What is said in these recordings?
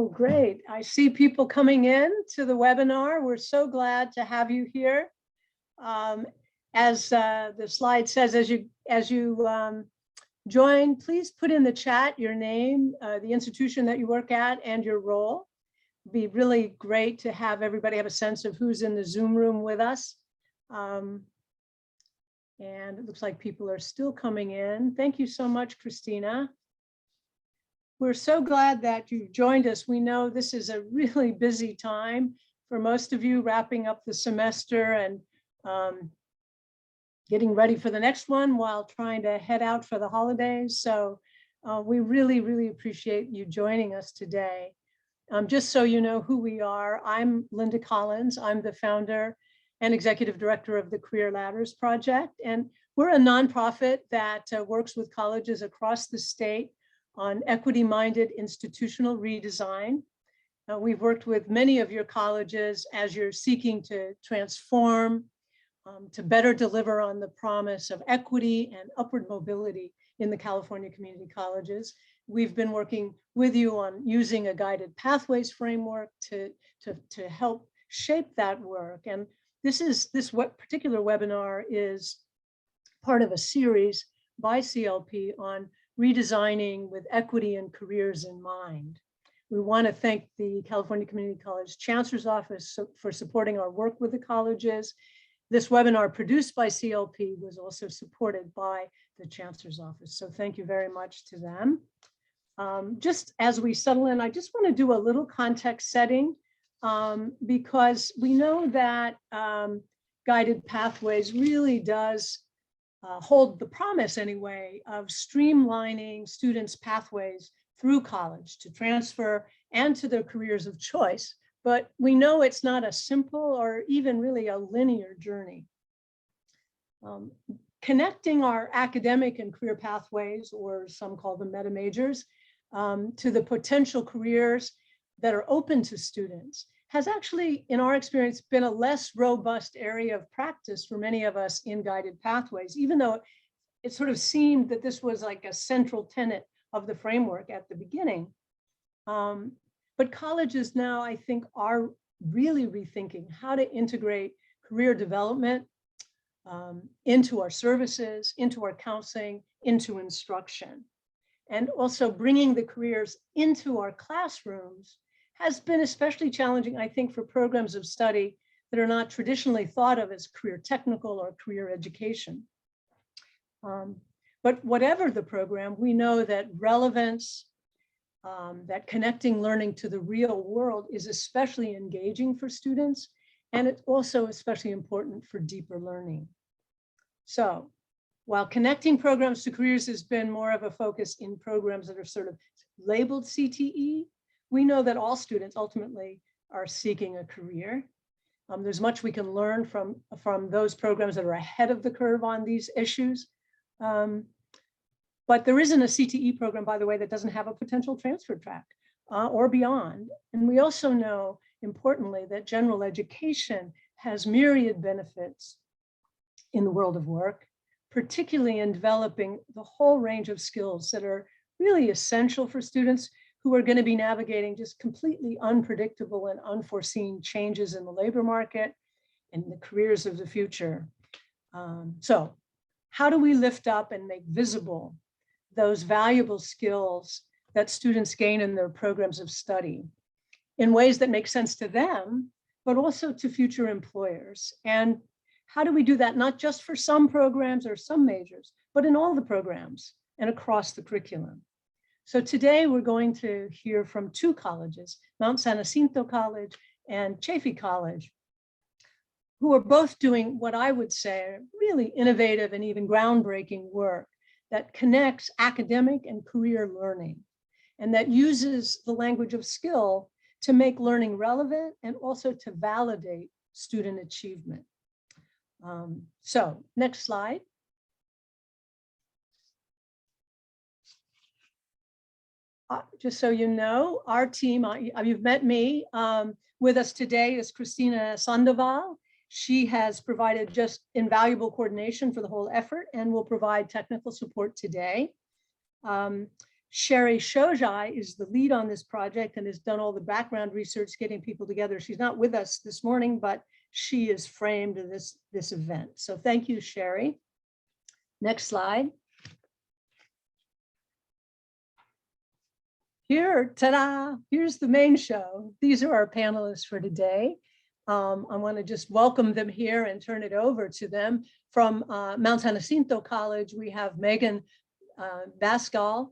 Oh, great. I see people coming in to the webinar. We're so glad to have you here. As the slide says, as you join, please put in the chat your name, the institution that you work at, and your role. It'd be really great to have everybody have a sense of who's in the Zoom room with us. And it looks like people are still coming in. Thank you so much, Christina. We're so glad that you've joined us. We know this is a really busy time for most of you, wrapping up the semester and getting ready for the next one while trying to head out for the holidays. So we really, really appreciate you joining us today. Just so you know who we are, I'm Linda Collins. I'm the founder and executive director of the Career Ladders Project. And we're a nonprofit that works with colleges across the state on equity-minded institutional redesign. We've worked with many of your colleges as you're seeking to transform, to better deliver on the promise of equity and upward mobility in the California community colleges. We've been working with you on using a guided pathways framework to help shape that work. And this particular webinar is part of a series by CLP on redesigning with equity and careers in mind. We want to thank the California Community College Chancellor's Office for supporting our work with the colleges. This webinar produced by CLP was also supported by the Chancellor's Office. So thank you very much to them. Just as we settle in, I just want to do a little context setting because we know that guided pathways really does hold the promise anyway of streamlining students' pathways through college to transfer and to their careers of choice. But we know it's not a simple or even really a linear journey. Connecting our academic and career pathways, or some call them meta majors, to the potential careers that are open to students has actually, in our experience, been a less robust area of practice for many of us in guided pathways, even though it sort of seemed that this was like a central tenet of the framework at the beginning. But colleges now, I think, are really rethinking how to integrate career development into our services, into our counseling, into instruction. And also bringing the careers into our classrooms has been especially challenging, I think, for programs of study that are not traditionally thought of as career technical or career education. But whatever the program, we know that relevance, that connecting learning to the real world is especially engaging for students, and it's also especially important for deeper learning. So while connecting programs to careers has been more of a focus in programs that are sort of labeled CTE, we know that all students ultimately are seeking a career. There's much we can learn from those programs that are ahead of the curve on these issues. But there isn't a CTE program, by the way, that doesn't have a potential transfer track or beyond. And we also know, importantly, that general education has myriad benefits in the world of work, particularly in developing the whole range of skills that are really essential for students who are going to be navigating just completely unpredictable and unforeseen changes in the labor market and the careers of the future. So how do we lift up and make visible those valuable skills that students gain in their programs of study in ways that make sense to them, but also to future employers? And how do we do that, not just for some programs or some majors, but in all the programs and across the curriculum? So today we're going to hear from two colleges, Mount San Jacinto College and Chaffey College, who are both doing what I would say are really innovative and even groundbreaking work that connects academic and career learning, and that uses the language of skill to make learning relevant and also to validate student achievement. So next slide. Just so you know, our team, you've met me, with us today is Christina Sandoval. She has provided just invaluable coordination for the whole effort and will provide technical support today. Sherry Shojai is the lead on this project and has done all the background research, getting people together. She's not with us this morning, but she is framed in this event. So thank you, Sherry. Next slide. Here, ta-da, here's the main show. These are our panelists for today. I want to just welcome them here and turn it over to them. From Mount Jacinto College, we have Megan Bascal,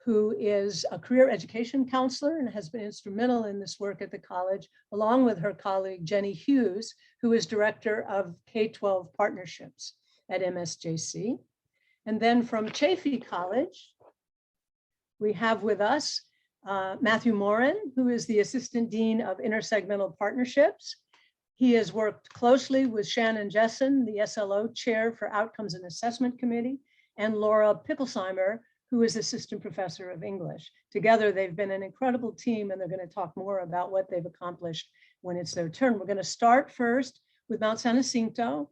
who is a career education counselor and has been instrumental in this work at the college, along with her colleague, Jenny Hughes, who is director of K-12 partnerships at MSJC. And then from Chaffey College, we have with us Matthew Morin, who is the Assistant Dean of Intersegmental Partnerships. He has worked closely with Shannon Jessen, the SLO Chair for Outcomes and Assessment Committee, and Laura Picklesheimer, who is Assistant Professor of English. Together, they've been an incredible team, and they're going to talk more about what they've accomplished when it's their turn. We're going to start first with Mount Jacinto.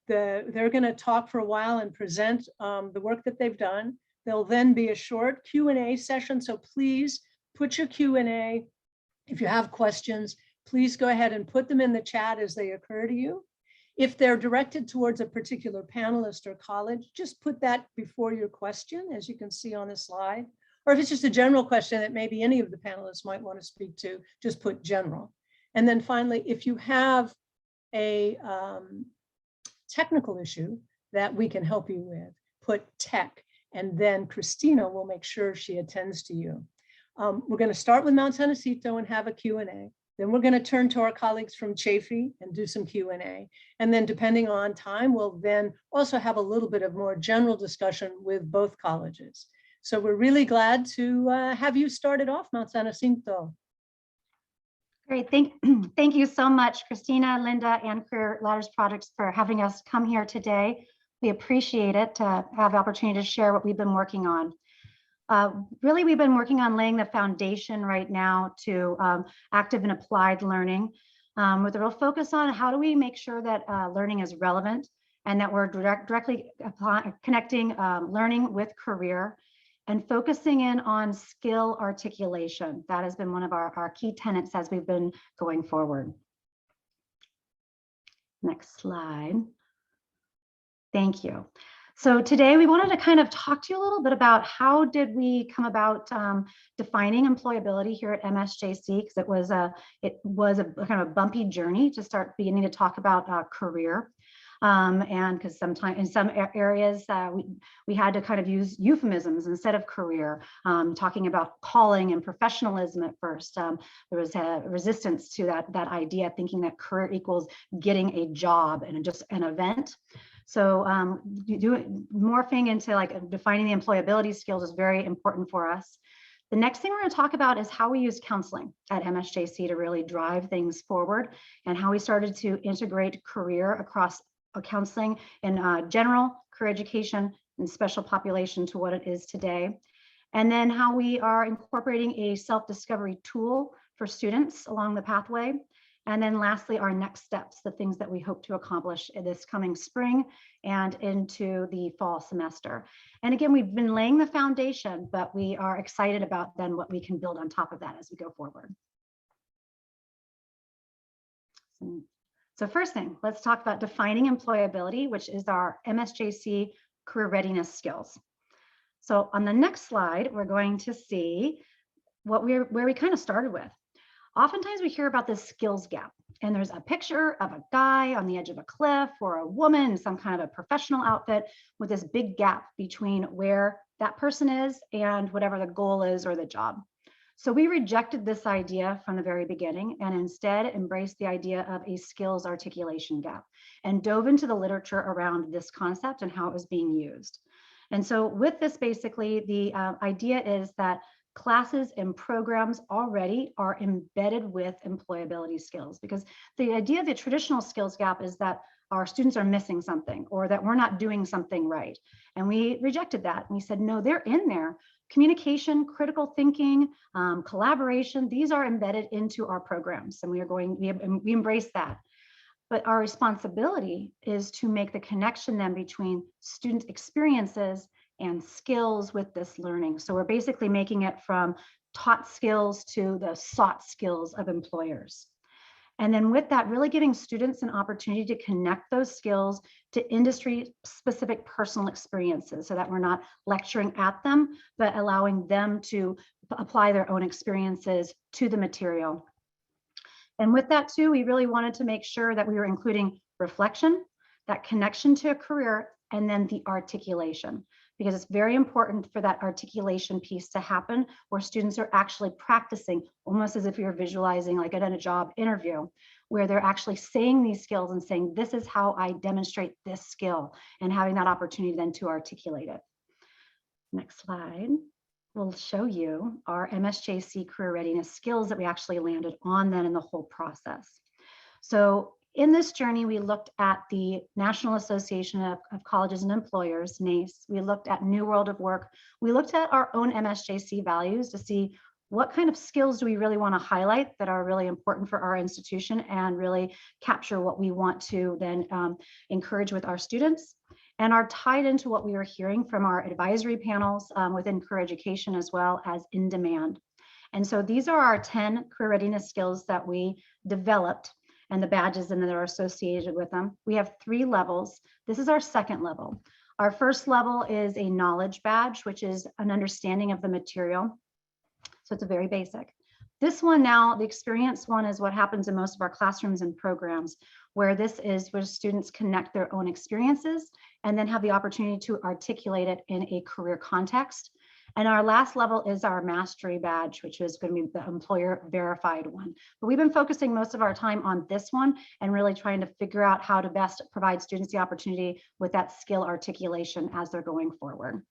They're going to talk for a while and present the work that they've done. There'll then be a short Q&A session, so please put your Q&A. If you have questions, please go ahead and put them in the chat as they occur to you. If they're directed towards a particular panelist or college, just put that before your question, as you can see on the slide. Or if it's just a general question that maybe any of the panelists might want to speak to, just put general. And then finally, if you have a technical issue that we can help you with, put tech, and then Christina will make sure she attends to you. We're going to start with Mount Jacinto and have a Q&A. Then we're going to turn to our colleagues from Chaffey and do some Q&A. And then depending on time, we'll then also have a little bit of more general discussion with both colleges. So we're really glad to have you started off, Mount Jacinto. Great, thank you so much, Christina, Linda, and Career Ladders Projects for having us come here today. We appreciate it to have the opportunity to share what we've been working on. Really, we've been working on laying the foundation right now to active and applied learning with a real focus on how do we make sure that learning is relevant and that we're directly connecting learning with career and focusing in on skill articulation. That has been one of our key tenets as we've been going forward. Next slide. Thank you. So today we wanted to kind of talk to you a little bit about how did we come about defining employability here at MSJC, because it was a kind of a bumpy journey to start beginning to talk about career. And because sometimes in some areas we had to kind of use euphemisms instead of career, talking about calling and professionalism at first. There was a resistance to that idea, thinking that career equals getting a job and just an event. So morphing into like defining the employability skills is very important for us. The next thing we're going to talk about is how we use counseling at MSJC to really drive things forward, and how we started to integrate career across counseling in general career education and special population to what it is today. And then how we are incorporating a self-discovery tool for students along the pathway. And then lastly, our next steps, the things that we hope to accomplish in this coming spring and into the fall semester. And again, we've been laying the foundation, but we are excited about then what we can build on top of that as we go forward. So first thing, let's talk about defining employability, which is our MSJC career readiness skills. So on the next slide, we're going to see where we kind of started with. Oftentimes we hear about this skills gap, and there's a picture of a guy on the edge of a cliff or a woman in some kind of a professional outfit with this big gap between where that person is and whatever the goal is or the job. So we rejected this idea from the very beginning and instead embraced the idea of a skills articulation gap and dove into the literature around this concept and how it was being used. And so with this, basically, the idea is that classes and programs already are embedded with employability skills, because the idea of the traditional skills gap is that our students are missing something or that we're not doing something right. And we rejected that. And we said, no, they're in there. Communication, critical thinking, collaboration, these are embedded into our programs, and we embrace that. But our responsibility is to make the connection then between student experiences and skills with this learning. So we're basically making it from taught skills to the sought skills of employers. And then with that, really giving students an opportunity to connect those skills to industry-specific personal experiences so that we're not lecturing at them, but allowing them to apply their own experiences to the material. And with that too, we really wanted to make sure that we were including reflection, that connection to a career, and then the articulation, because it's very important for that articulation piece to happen where students are actually practicing almost as if you're visualizing like at a job interview, where they're actually saying these skills and saying, this is how I demonstrate this skill, and having that opportunity then to articulate it. Next slide will show you our MSJC career readiness skills that we actually landed on then in the whole process. So in this journey, we looked at the National Association of Colleges and Employers, NACE. We looked at New World of Work. We looked at our own MSJC values to see what kind of skills do we really want to highlight that are really important for our institution and really capture what we want to then encourage with our students, and are tied into what we were hearing from our advisory panels within career education as well as in demand. And so these are our 10 career readiness skills that we developed and the badges and that are associated with them. We have 3 levels. This is our second level. Our first level is a knowledge badge, which is an understanding of the material. So it's a very basic. This one now, the experience one, is what happens in most of our classrooms and programs, where this is where students connect their own experiences and then have the opportunity to articulate it in a career context. And our last level is our mastery badge, which is going to be the employer verified one. But we've been focusing most of our time on this one and really trying to figure out how to best provide students the opportunity with that skill articulation as they're going forward.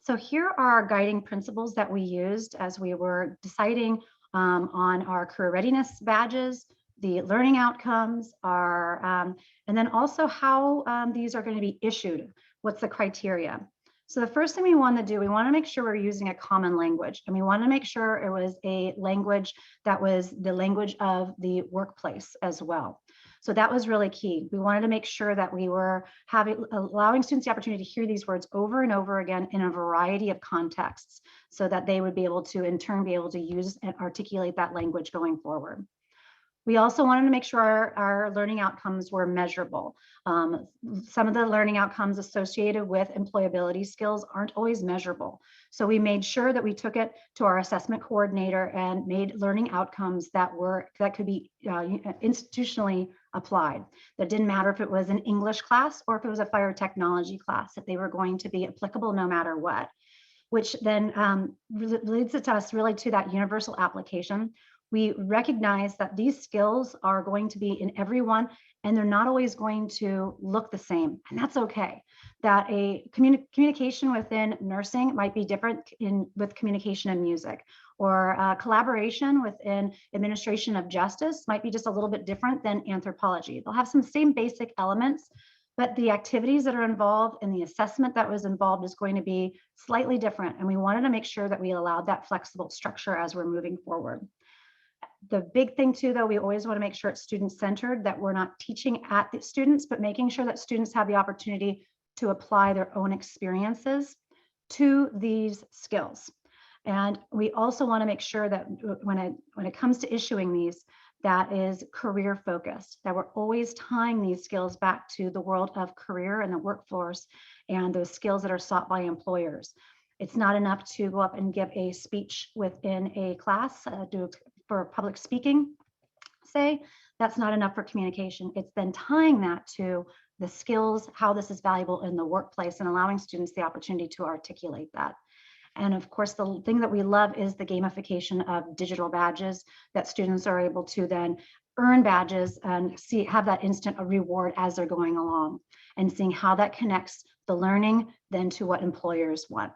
So here are our guiding principles that we used as we were deciding on our career readiness badges, the learning outcomes, and then also how these are going to be issued. What's the criteria? So the first thing we want to do, we want to make sure we're using a common language, and we want to make sure it was a language that was the language of the workplace as well. So that was really key. We wanted to make sure that we were allowing students the opportunity to hear these words over and over again in a variety of contexts so that they would be able to, in turn, be able to use and articulate that language going forward. We also wanted to make sure our learning outcomes were measurable. Some of the learning outcomes associated with employability skills aren't always measurable. So we made sure that we took it to our assessment coordinator and made learning outcomes that could be institutionally applied. That didn't matter if it was an English class or if it was a fire technology class, that they were going to be applicable no matter what, which then leads us really to that universal application. We recognize that these skills are going to be in everyone and they're not always going to look the same, and that's okay. That a communication within nursing might be different with communication in music, or collaboration within administration of justice might be just a little bit different than anthropology. They'll have some same basic elements, but the activities that are involved and the assessment that was involved is going to be slightly different, and we wanted to make sure that we allowed that flexible structure as we're moving forward. The big thing too, though, we always want to make sure it's student-centered, that we're not teaching at the students, but making sure that students have the opportunity to apply their own experiences to these skills. And we also want to make sure that when it comes to issuing these, that is career focused, that we're always tying these skills back to the world of career and the workforce and those skills that are sought by employers. It's not enough to go up and give a speech within a class, for public speaking, say. That's not enough for communication. It's then tying that to the skills, how this is valuable in the workplace, and allowing students the opportunity to articulate that. And of course, the thing that we love is the gamification of digital badges, that students are able to then earn badges and have that instant reward as they're going along, and seeing how that connects the learning then to what employers want.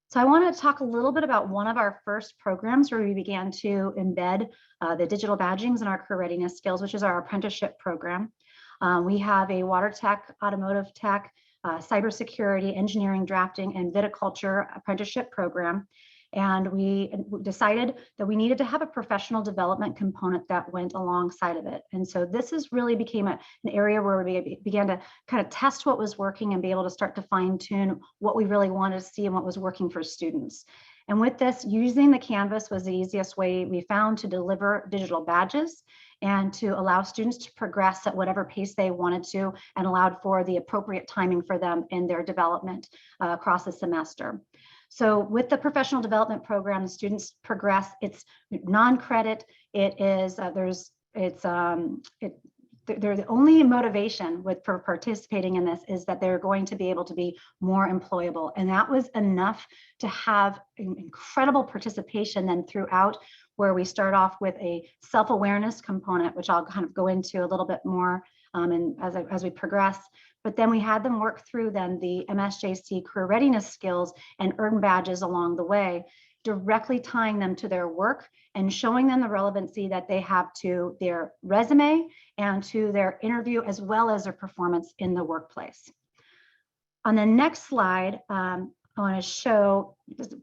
So I want to talk a little bit about one of our first programs where we began to embed the digital badgings in our career readiness skills, which is our apprenticeship program. We have a water tech, automotive tech, cybersecurity, engineering, drafting, and viticulture apprenticeship program. And we decided that we needed to have a professional development component that went alongside of it. And so this is really became an area where we began to kind of test what was working and be able to start to fine tune what we really wanted to see and what was working for students. And with this, using the Canvas was the easiest way we found to deliver digital badges and to allow students to progress at whatever pace they wanted to, and allowed for the appropriate timing for them in their development across the semester. So with the professional development program, the students progress. It's non-credit. It is the only motivation for participating in this is that they're going to be able to be more employable. And that was enough to have incredible participation then throughout, where we start off with a self-awareness component, which I'll kind of go into a little bit more and as we progress. But then we had them work through then the MSJC career readiness skills and earn badges along the way, directly tying them to their work and showing them the relevancy that they have to their resume and to their interview, as well as their performance in the workplace. On the next slide, I want to show,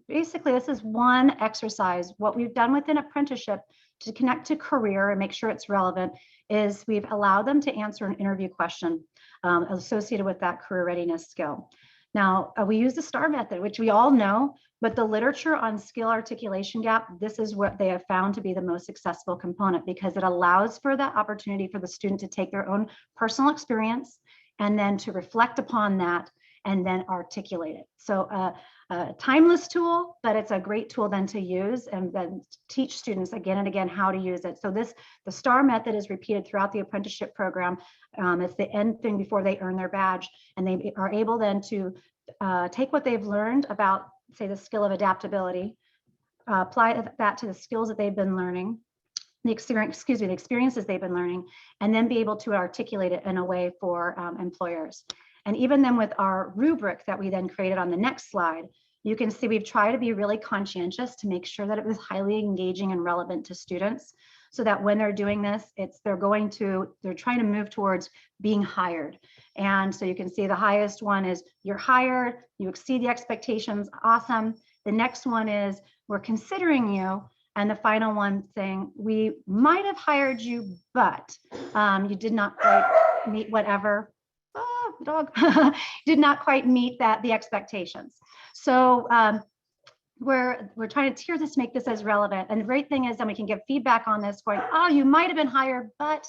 basically this is one exercise. What we've done with an apprenticeship to connect to career and make sure it's relevant is we've allowed them to answer an interview question associated with that career readiness skill. Now, we use the STAR method, which we all know, but the literature on skill articulation gap, this is what they have found to be the most successful component, because it allows for that opportunity for the student to take their own personal experience and then to reflect upon that and then articulate it. So a timeless tool, but it's a great tool then to use and then teach students again and again how to use it. So the STAR method is repeated throughout the apprenticeship program. It's the end thing before they earn their badge, and they are able then to take what they've learned about, say, the skill of adaptability, apply that to the skills that they've been learning, the experiences they've been learning, and then be able to articulate it in a way for employers. And even then with our rubric that we then created on the next slide, you can see we've tried to be really conscientious to make sure that it was highly engaging and relevant to students, so that when they're doing this, they're trying to move towards being hired. And so you can see the highest one is you're hired, you exceed the expectations, awesome. The next one is we're considering you. And the final one saying, we might have hired you, but you did not quite meet whatever. Dog did not quite meet the expectations. So we're trying to tier this, make this as relevant. And the great thing is then we can give feedback on this going, oh, you might have been hired, but,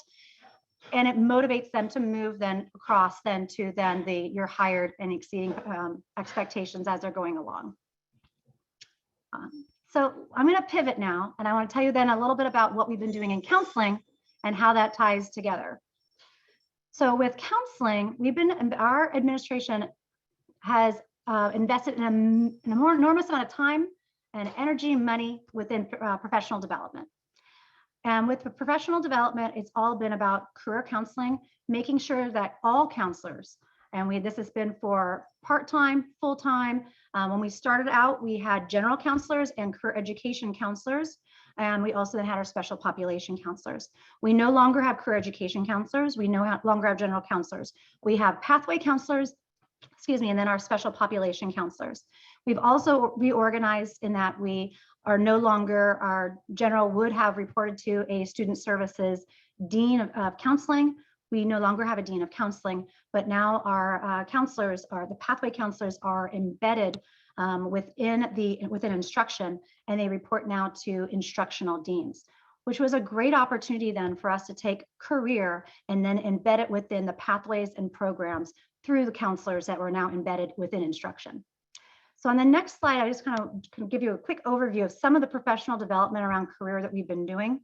and it motivates them to move then across then to then you're hired and exceeding expectations as they're going along. So I'm going to pivot now, and I want to tell you then a little bit about what we've been doing in counseling and how that ties together. So with counseling, our administration has invested in a more enormous amount of time and energy and money within professional development. And with the professional development, it's all been about career counseling, making sure that all counselors, and this has been for part-time, full-time. When we started out, we had general counselors and career education counselors. And we also then had our special population counselors. We no longer have career education counselors. We no longer have general counselors. We have pathway counselors, and then our special population counselors. We've also reorganized in that we are no longer, our general would have reported to a student services dean of counseling. We no longer have a dean of counseling, but now our counselors, the pathway counselors, are embedded within instruction, and they report now to instructional deans, which was a great opportunity then for us to take career and then embed it within the pathways and programs through the counselors that were now embedded within instruction. So on the next slide, I just kind of give you a quick overview of some of the professional development around career that we've been doing,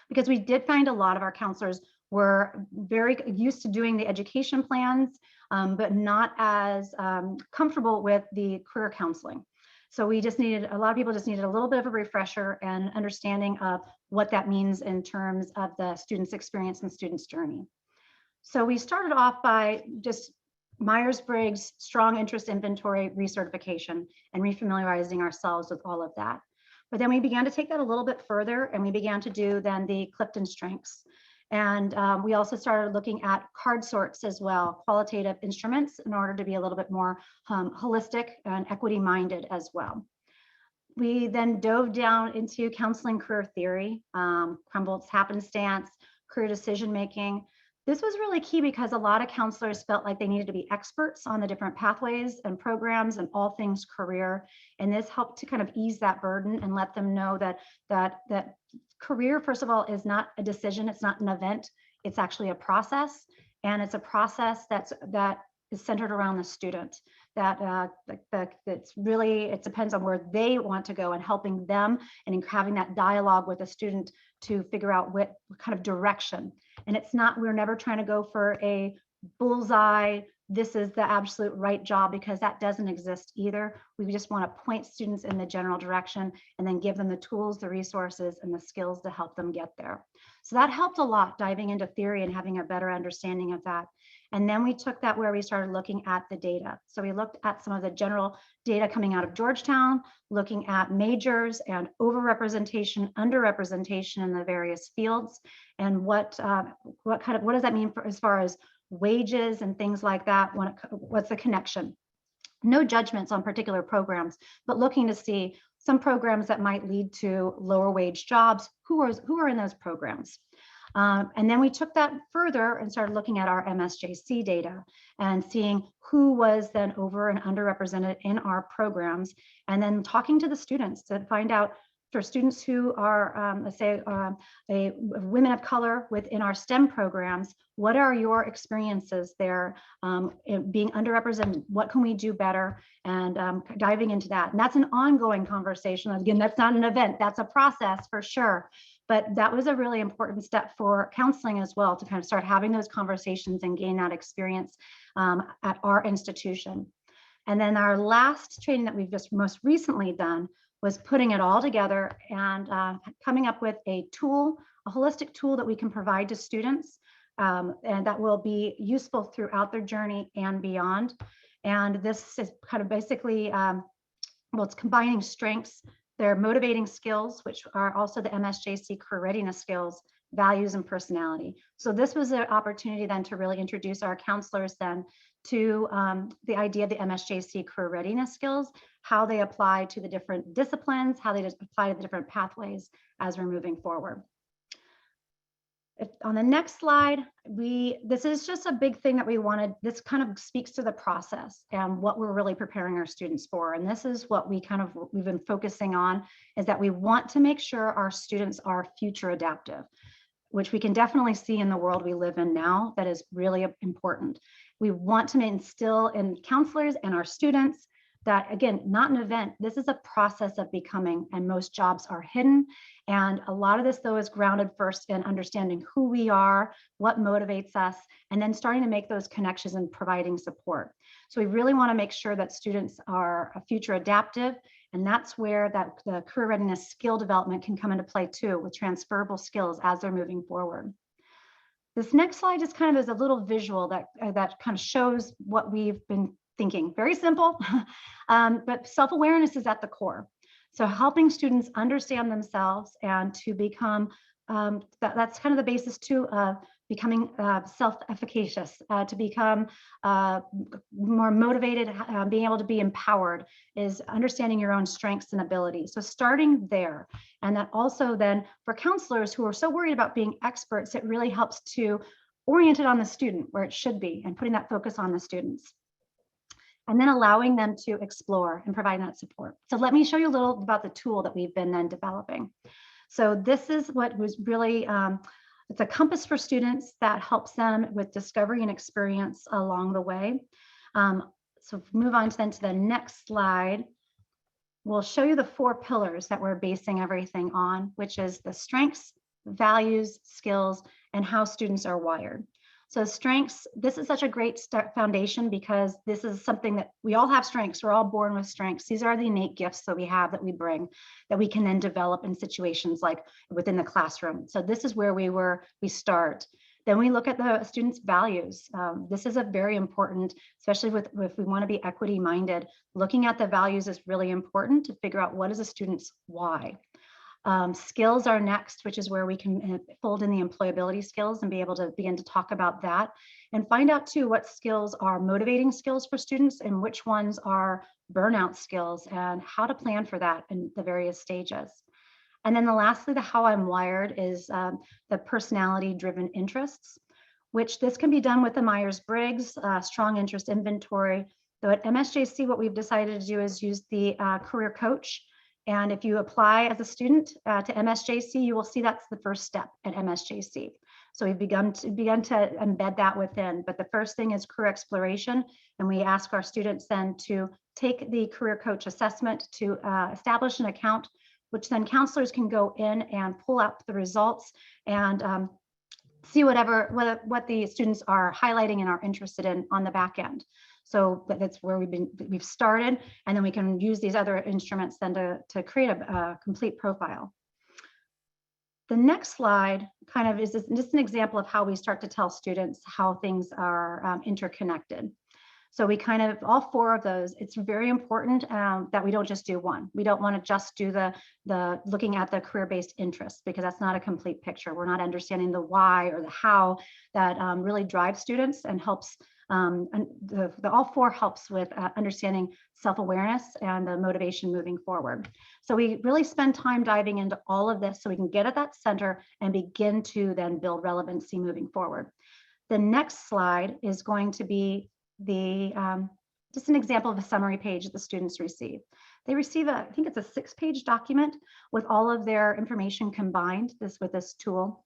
because we did find a lot of our counselors were very used to doing the education plans, but not as comfortable with the career counseling. So a lot of people just needed a little bit of a refresher and understanding of what that means in terms of the student's experience and student's journey. So we started off by just Myers-Briggs strong interest inventory recertification and refamiliarizing ourselves with all of that. But then we began to take that a little bit further, and we began to do then the Clifton strengths. And we also started looking at card sorts as well, qualitative instruments, in order to be a little bit more holistic and equity minded as well. We then dove down into counseling career theory, Crumbolt's happenstance, career decision-making. This was really key because a lot of counselors felt like they needed to be experts on the different pathways and programs and all things career. And this helped to kind of ease that burden and let them know that career, first of all, is not a decision. It's not an event. It's actually a process. And it's a process that is centered around the student. It's really, it depends on where they want to go and helping them and having that dialogue with the student to figure out what kind of direction. And it's not, we're never trying to go for a bullseye, this is the absolute right job, because that doesn't exist either. We just want to point students in the general direction and then give them the tools, the resources, and the skills to help them get there. So that helped a lot, diving into theory and having a better understanding of that. And then we took that where we started looking at the data. So we looked at some of the general data coming out of Georgetown, looking at majors and overrepresentation, underrepresentation in the various fields, and what does that mean for as far as wages and things like that? What's the connection? No judgments on particular programs, but looking to see some programs that might lead to lower wage jobs. Who are in those programs? And then we took that further and started looking at our MSJC data and seeing who was then over and underrepresented in our programs, and then talking to the students to find out for students who are, let's say, women of color within our STEM programs, what are your experiences there being underrepresented? What can we do better? And diving into that. And that's an ongoing conversation. Again, that's not an event, that's a process for sure. But that was a really important step for counseling as well, to kind of start having those conversations and gain that experience at our institution. And then our last training that we've just most recently done was putting it all together and coming up with a tool, a holistic tool that we can provide to students and that will be useful throughout their journey and beyond. And this is kind of basically, well, it's combining strengths, their motivating skills, which are also the MSJC career readiness skills, values, and personality. So this was an opportunity then to really introduce our counselors then to the idea of the MSJC career readiness skills, how they apply to the different disciplines, how they apply to the different pathways as we're moving forward. On the next slide, this is just a big thing that we wanted. This kind of speaks to the process and what we're really preparing our students for. And this is what we've been focusing on, is that we want to make sure our students are future adaptive, which we can definitely see in the world we live in now. That is really important. We want to instill in counselors and our students that, again, not an event, this is a process of becoming, and most jobs are hidden. And a lot of this, though, is grounded first in understanding who we are, what motivates us, and then starting to make those connections and providing support. So we really want to make sure that students are future adaptive, and that's where the career readiness skill development can come into play too, with transferable skills as they're moving forward. This next slide just kind of is a little visual that kind of shows what we've been thinking. Very simple, but self-awareness is at the core. So helping students understand themselves and to become, that's kind of the basis too of becoming self-efficacious, to become more motivated, being able to be empowered, is understanding your own strengths and abilities. So starting there. And that also then for counselors who are so worried about being experts, it really helps to orient it on the student where it should be and putting that focus on the students. And then allowing them to explore and providing that support. So let me show you a little about the tool that we've been then developing. So this is what was really, it's a compass for students that helps them with discovery and experience along the way. So if we move on to the next slide, we'll show you the 4 pillars that we're basing everything on, which is the strengths, values, skills, and how students are wired. So strengths, this is such a great foundation because this is something that we all have strengths. We're all born with strengths. These are the innate gifts that we have, that we bring, that we can then develop in situations like within the classroom. So this is where we start. Then we look at the students' values. This is a very important, especially if we want to be equity minded. Looking at the values is really important to figure out what is a student's why. Skills are next, which is where we can fold in the employability skills and be able to begin to talk about that and find out too what skills are motivating skills for students and which ones are burnout skills and how to plan for that in the various stages. And then lastly, the how I'm wired is the personality driven interests, which this can be done with the Myers-Briggs strong interest inventory. Though at MSJC, what we've decided to do is use the career coach. And if you apply as a student to MSJC, you will see that's the first step at MSJC. So we've begun to embed that within. But the first thing is career exploration. And we ask our students then to take the career coach assessment to establish an account, which then counselors can go in and pull up the results and see what the students are highlighting and are interested in on the back end. So that's where we've started, and then we can use these other instruments then to create a complete profile. The next slide kind of is just an example of how we start to tell students how things are interconnected. So we kind of, all four of those, it's very important that we don't just do one. We don't want to just do the looking at the career-based interests, because that's not a complete picture. We're not understanding the why or the how that really drives students and helps, all four helps with understanding self-awareness and the motivation moving forward. So we really spend time diving into all of this so we can get at that center and begin to then build relevancy moving forward. The next slide is going to be just an example of a summary page that the students receive. They receive I think it's a 6-page document with all of their information combined with this tool.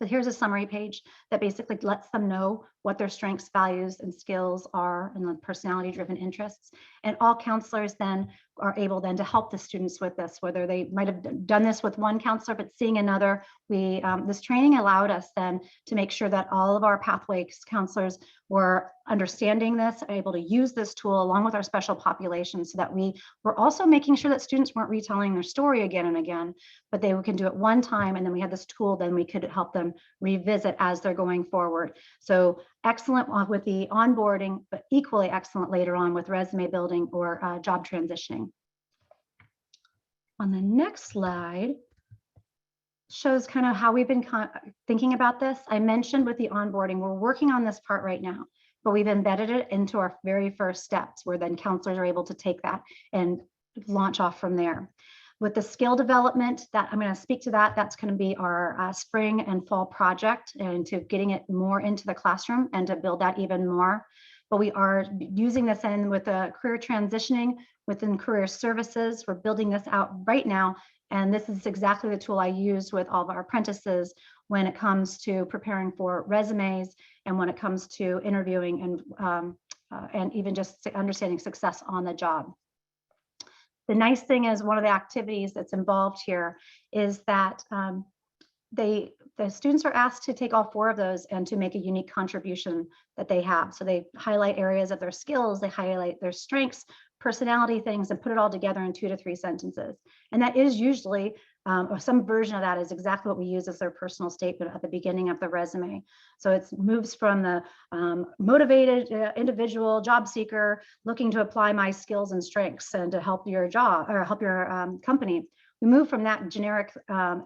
But here's a summary page that basically lets them know what their strengths, values, and skills are and the personality-driven interests. And all counselors then are able then to help the students with this, whether they might have done this with one counselor, but seeing another. This training allowed us then to make sure that all of our pathways counselors were understanding this, able to use this tool along with our special population, so that we were also making sure that students weren't retelling their story again and again, but they can do it one time, and then we had this tool, then we could help them revisit as they're going forward. So excellent with the onboarding, but equally excellent later on with resume building or job transitioning. On the next slide shows kind of how we've been thinking about this. I mentioned with the onboarding, we're working on this part right now, but we've embedded it into our very first steps, where then counselors are able to take that and launch off from there. With the skill development, that I'm going to speak to that. That's going to be our spring and fall project, and to getting it more into the classroom and to build that even more. But we are using this in with the career transitioning within career services. We're building this out right now. And this is exactly the tool I use with all of our apprentices when it comes to preparing for resumes and when it comes to interviewing and even just understanding success on the job. The nice thing is, one of the activities that's involved here is that the students are asked to take all four of those and to make a unique contribution that they have. So they highlight areas of their skills, they highlight their strengths, personality things, and put it all together in 2 to 3 sentences. And that is usually, or some version of that is exactly what we use as their personal statement at the beginning of the resume. So it moves from the motivated individual job seeker looking to apply my skills and strengths and to help your job or help your company. We move from that generic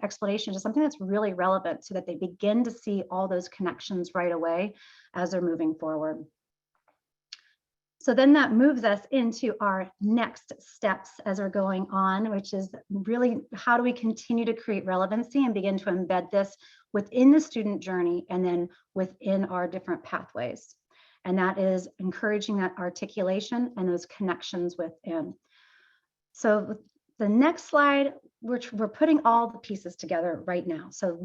explanation to something that's really relevant, so that they begin to see all those connections right away as they're moving forward. So then that moves us into our next steps as we're going on, which is really how do we continue to create relevancy and begin to embed this within the student journey and then within our different pathways. And that is encouraging that articulation and those connections within. So the next slide, we're putting all the pieces together right now. So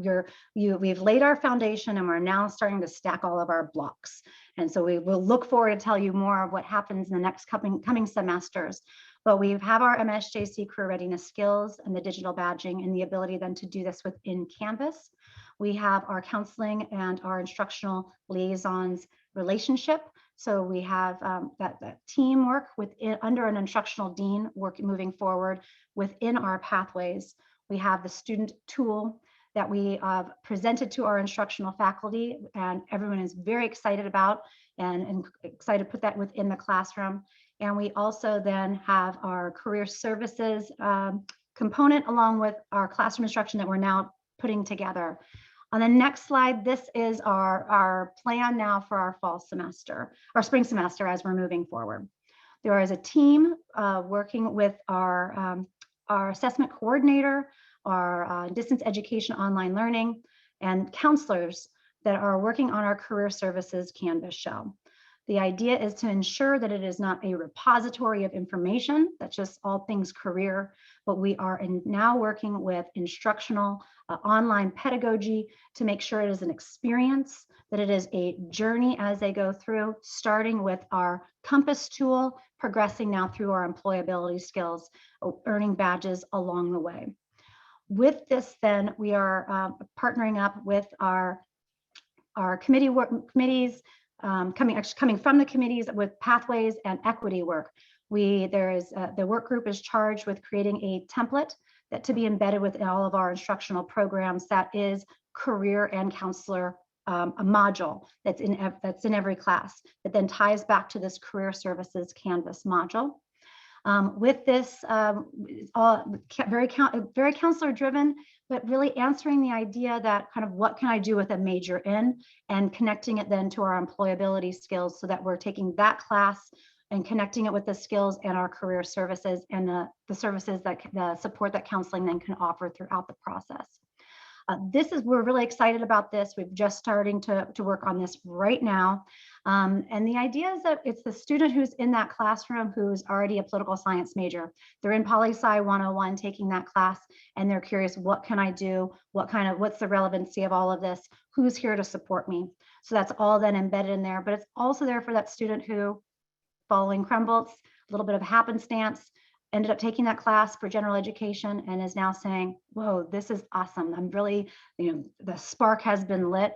we've laid our foundation, and we're now starting to stack all of our blocks. And so we will look forward to tell you more of what happens in the next coming semesters. But we have our MSJC career readiness skills and the digital badging and the ability then to do this within Canvas. We have our counseling and our instructional liaisons relationship. So we have that teamwork under an instructional dean moving forward within our pathways. We have the student tool that we presented to our instructional faculty, and everyone is very excited about and excited to put that within the classroom. And we also then have our career services component along with our classroom instruction that we're now putting together. On the next slide, this is our plan now for our fall semester, our spring semester as we're moving forward. There is a team working with our assessment coordinator, our distance education online learning, and counselors that are working on our career services Canvas show. The idea is to ensure that it is not a repository of information, that's just all things career, but we are now working with instructional online pedagogy to make sure it is an experience, that it is a journey as they go through, starting with our Compass tool, progressing now through our employability skills, earning badges along the way. With this, then, we are partnering up with our committees, coming from the committees with pathways and equity work. The work group is charged with creating a template that to be embedded within all of our instructional programs that is career and counselor, a module that's in every class that then ties back to this career services Canvas module. With this, all very counselor driven, but really answering the idea that kind of what can I do with a major in, and connecting it then to our employability skills so that we're taking that class and connecting it with the skills and our career services and the services that the support that counseling then can offer throughout the process. We're really excited about this. We're just starting to work on this right now. And the idea is that it's the student who's in that classroom who's already a political science major. They're in Poli-Sci 101 taking that class, and they're curious, what can I do? What's the relevancy of all of this? Who's here to support me? So that's all then embedded in there, but it's also there for that student who, following Crumbolt's, a little bit of happenstance, ended up taking that class for general education and is now saying, whoa, this is awesome. I'm really, the spark has been lit.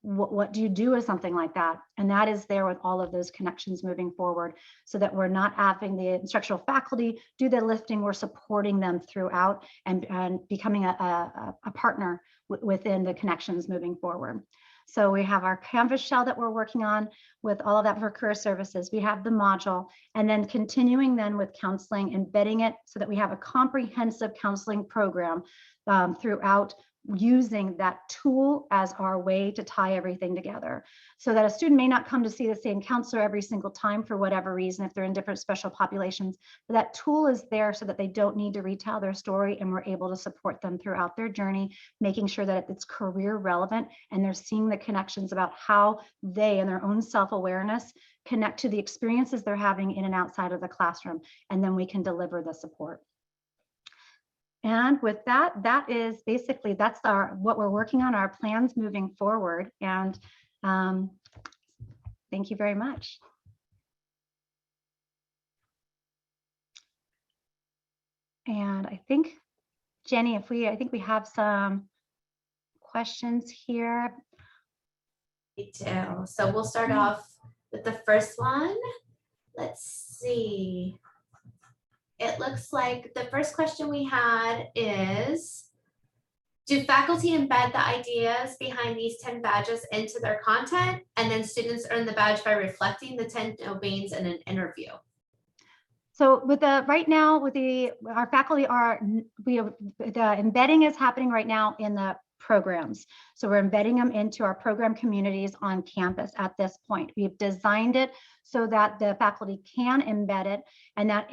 What do you do with something like that? And that is there with all of those connections moving forward, so that we're not having the instructional faculty do the lifting, we're supporting them throughout and becoming a partner within the connections moving forward. So we have our Canvas shell that we're working on with all of that for career services. We have the module, and then continuing then with counseling, embedding it so that we have a comprehensive counseling program throughout, using that tool as our way to tie everything together, so that a student may not come to see the same counselor every single time for whatever reason, if they're in different special populations, but that tool is there so that they don't need to retell their story, and we're able to support them throughout their journey, making sure that it's career relevant and they're seeing the connections about how they and their own self-awareness connect to the experiences they're having in and outside of the classroom, and then we can deliver the support. And with that, that is basically, that's what we're working on, our plans moving forward. And thank you very much. And I think, Jenny, I think we have some questions here. Me too. So we'll start off with the first one. Let's see. It looks like the first question we had is, do faculty embed the ideas behind these 10 badges into their content, and then students earn the badge by reflecting the 10 domains in an interview? So with right now, our faculty the embedding is happening right now in the programs. So we're embedding them into our program communities on campus at this point. We've designed it so that the faculty can embed it, and that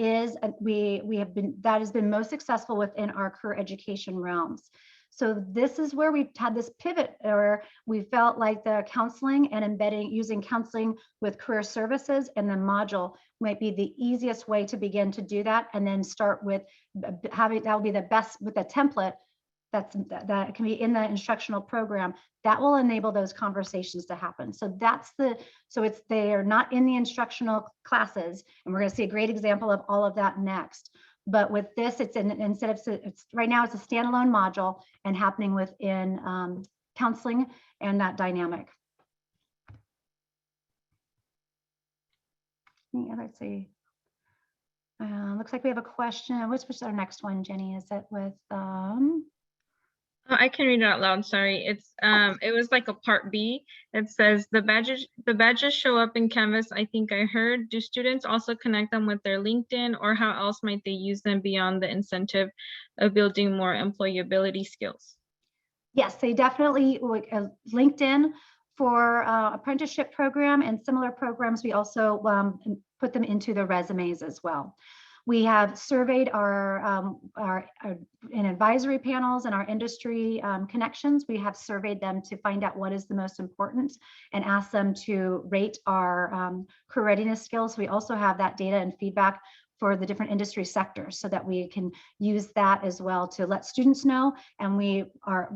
has been most successful within our career education realms. So this is where we've had this pivot, where we felt like the counseling and using counseling with career services and the module might be the easiest way to begin to do that, and then start with that will be the best with a template that can be in the instructional program that will enable those conversations to happen. So they are not in the instructional classes, and we're going to see a great example of all of that next. But with this, right now it's a standalone module and happening within counseling and that dynamic. Yeah, let's see. Looks like we have a question. What's our next one, Jenny? Is it with I can read it out loud. Sorry. It was like a part B. It says the badges show up in Canvas. I think I heard. Do students also connect them with their LinkedIn, or how else might they use them beyond the incentive of building more employability skills? Yes, they definitely, like LinkedIn for apprenticeship program and similar programs. We also put them into the resumes as well. We have surveyed our in advisory panels and our industry connections. We have surveyed them to find out what is the most important and ask them to rate our career readiness skills. We also have that data and feedback for the different industry sectors so that we can use that as well to let students know, and these are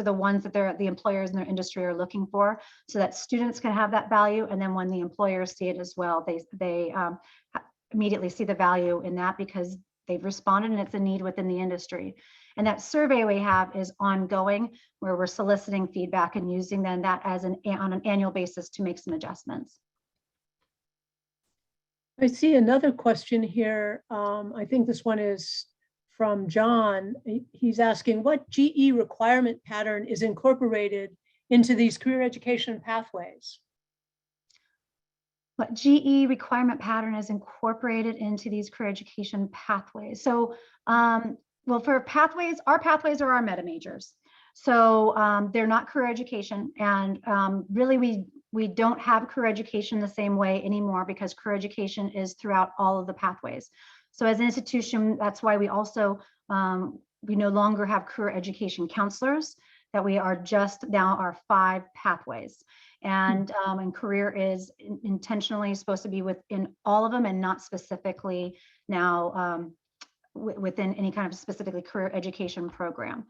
the ones that the employers in their industry are looking for, so that students can have that value, and then when the employers see it as well, they immediately see the value in that because they've responded and it's a need within the industry. And that survey we have is ongoing, where we're soliciting feedback and using then that as on an annual basis to make some adjustments. I see another question here. I think this one is from John. He's asking, what GE requirement pattern is incorporated into these career education pathways? What GE requirement pattern is incorporated into these career education pathways? So, well, for pathways, our pathways are our meta majors. So they're not career education, and really we don't have career education the same way anymore because career education is throughout all of the pathways. So as an institution, that's why we also, we no longer have career education counselors, that we are just now our 5 pathways. And career is intentionally supposed to be within all of them and not specifically now within any kind of specifically career education program.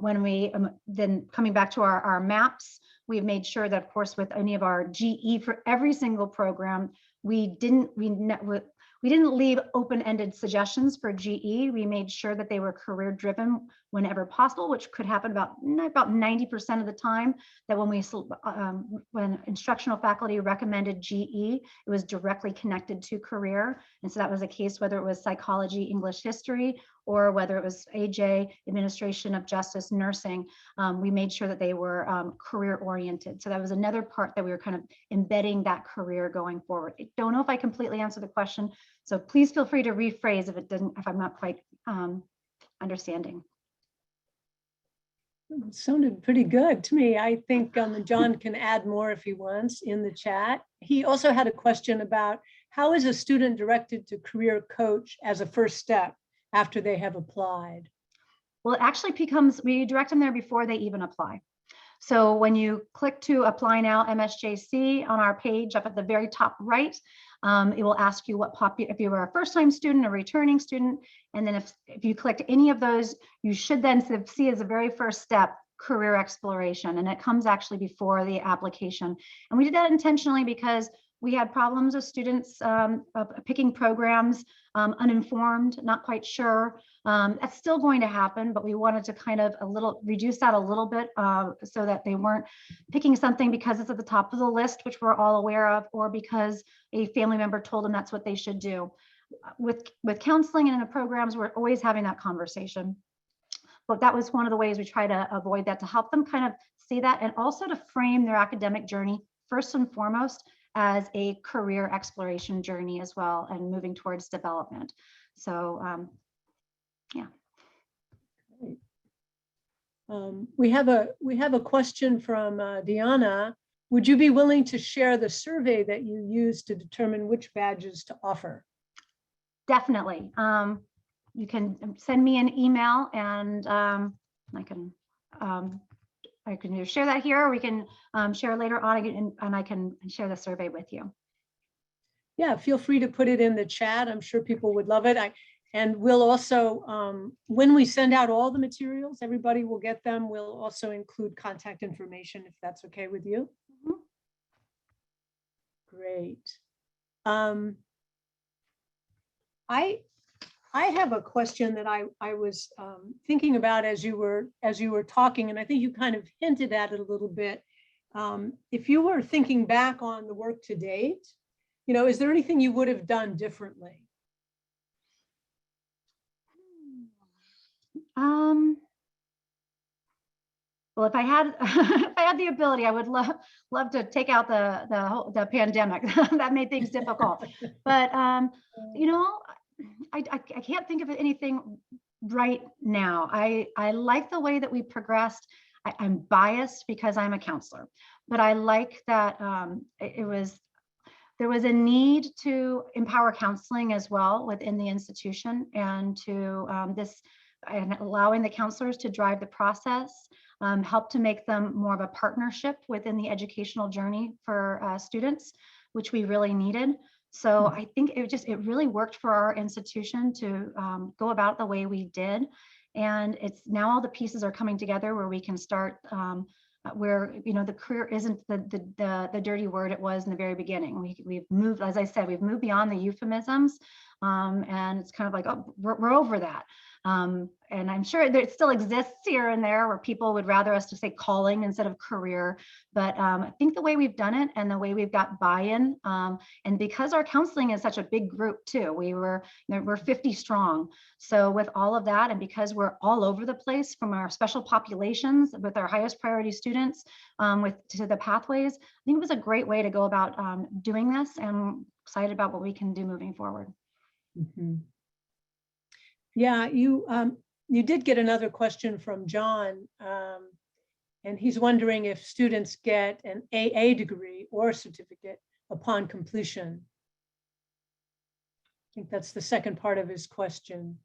When we then coming back to our maps, we've made sure that, of course, with any of our GE for every single program, we didn't leave open-ended suggestions for GE. We made sure that they were career-driven whenever possible, which could happen about 90% of the time. That when instructional faculty recommended GE, it was directly connected to career. And so that was a case whether it was psychology, English history, or whether it was AJ, administration of justice, nursing. We made sure that they were career-oriented. So that was another part that we were kind of embedding that career going forward. I don't know if I completely answered the question, so please feel free to rephrase if I'm not quite understanding. It sounded pretty good to me. I think John can add more if he wants in the chat. He also had a question about how is a student directed to career coach as a first step after they have applied? Well, it actually becomes, we direct them there before they even apply. So when you click to apply now MSJC on our page up at the very top right, it will ask you if you were a first-time student, a returning student, and then if you clicked any of those, you should then see as a very first step career exploration, and it comes actually before the application. And we did that intentionally because we had problems with students picking programs uninformed, not quite sure. That's still going to happen, but we wanted to kind of reduce that a little bit so that they weren't picking something because it's at the top of the list, which we're all aware of, or because a family member told them that's what they should do. With counseling and in the programs, we're always having that conversation. But that was one of the ways we try to avoid that, to help them kind of see that, and also to frame their academic journey first and foremost as a career exploration journey as well, and moving towards development. So yeah. We have a question from Deanna. Would you be willing to share the survey that you used to determine which badges to offer? Definitely. You can send me an email, and I can either share that here, or we can share later on, and I can share the survey with you. Yeah, feel free to put it in the chat. I'm sure people would love it. And we'll also, when we send out all the materials, everybody will get them. We'll also include contact information if that's okay with you. Mm-hmm. Great. I have a question that I was thinking about as you were talking, and I think you kind of hinted at it a little bit. If you were thinking back on the work to date, is there anything you would have done differently? Well, if I had if I had the ability, I would love to take out the pandemic. That made things difficult. But you know, I can't think of anything right now. I like the way that we progressed. I'm biased because I'm a counselor, but I like that there was a need to empower counseling as well within the institution, and to and allowing the counselors to drive the process, help to make them more of a partnership within the educational journey for students, which we really needed. So I think it really worked for our institution to go about the way we did. And it's now all the pieces are coming together where we can start where, you know, the career isn't the dirty word it was in the very beginning. We've moved, as I said, we've moved beyond the euphemisms, and it's kind of like, oh, we're over that. And I'm sure there it still exists here and there where people would rather us to say calling instead of career. But I think the way we've done it and the way we've got buy-in, and because our counseling is such a big group too, we're 50 strong. So with all of that, and because we're all over the place from our special populations with our highest priority students, to the pathways, I think it was a great way to go about doing this, and I'm excited about what we can do moving forward. Mm-hmm. Yeah, you did get another question from John, and he's wondering if students get an AA degree or certificate upon completion. I think that's the second part of his question.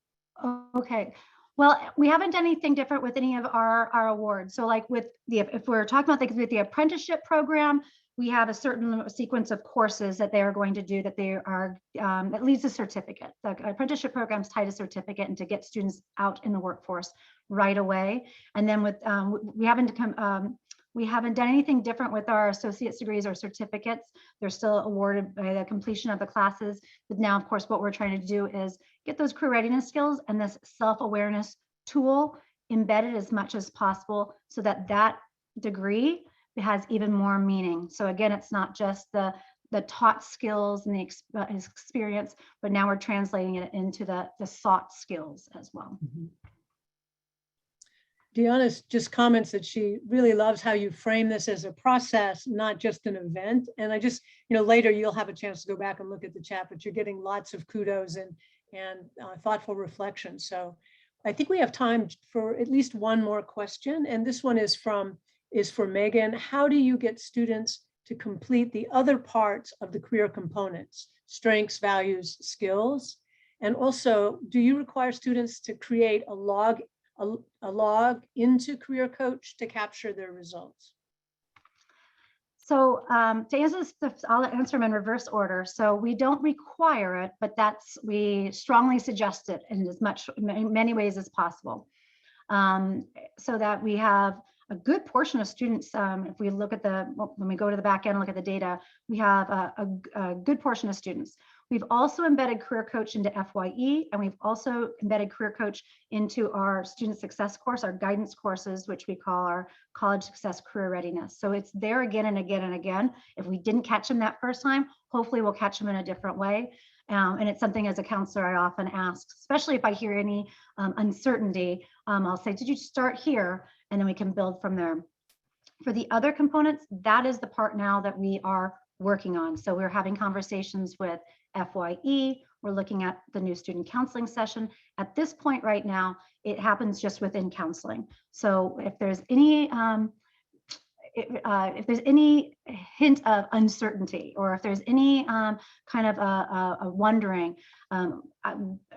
Okay. Well, we haven't done anything different with any of our awards. So like with if we're talking about with the apprenticeship program, we have a certain sequence of courses that they are going to do that they are, that leads to certificate. The apprenticeship program is tied to certificate and to get students out in the workforce right away. And then with, we haven't done anything different with our associate's degrees or certificates. They're still awarded by the completion of the classes. But now, of course, what we're trying to do is get those career readiness skills and this self-awareness tool embedded as much as possible so that that degree has even more meaning. So again, it's not just the taught skills and the experience, but now we're translating it into the sought skills as well. Mm-hmm. Deanna just comments that she really loves how you frame this as a process, not just an event. And I just, you know, later you'll have a chance to go back and look at the chat, but you're getting lots of kudos and thoughtful reflection. So I think we have time for at least one more question. And this one is for Megan. How do you get students to complete the other parts of the career components, strengths, values, skills? And also, do you require students to create a log into Career Coach to capture their results? So to answer this, I'll answer them in reverse order. So we don't require it, but we strongly suggest it in many ways as possible. So that we have a good portion of students, if we look at when we go to the back end and look at the data, we have a good portion of students. We've also embedded Career Coach into FYE, and we've also embedded Career Coach into our student success course, our guidance courses, which we call our College Success Career Readiness. So it's there again and again and again. If we didn't catch them that first time, hopefully we'll catch them in a different way. And it's something as a counselor I often ask, especially if I hear any uncertainty, I'll say, did you start here? And then we can build from there. For the other components, that is the part now that we are working on. So we're having conversations with FYE. We're looking at the new student counseling session. At this point right now, it happens just within counseling. So if there's any hint of uncertainty, or if there's any kind of a wondering, an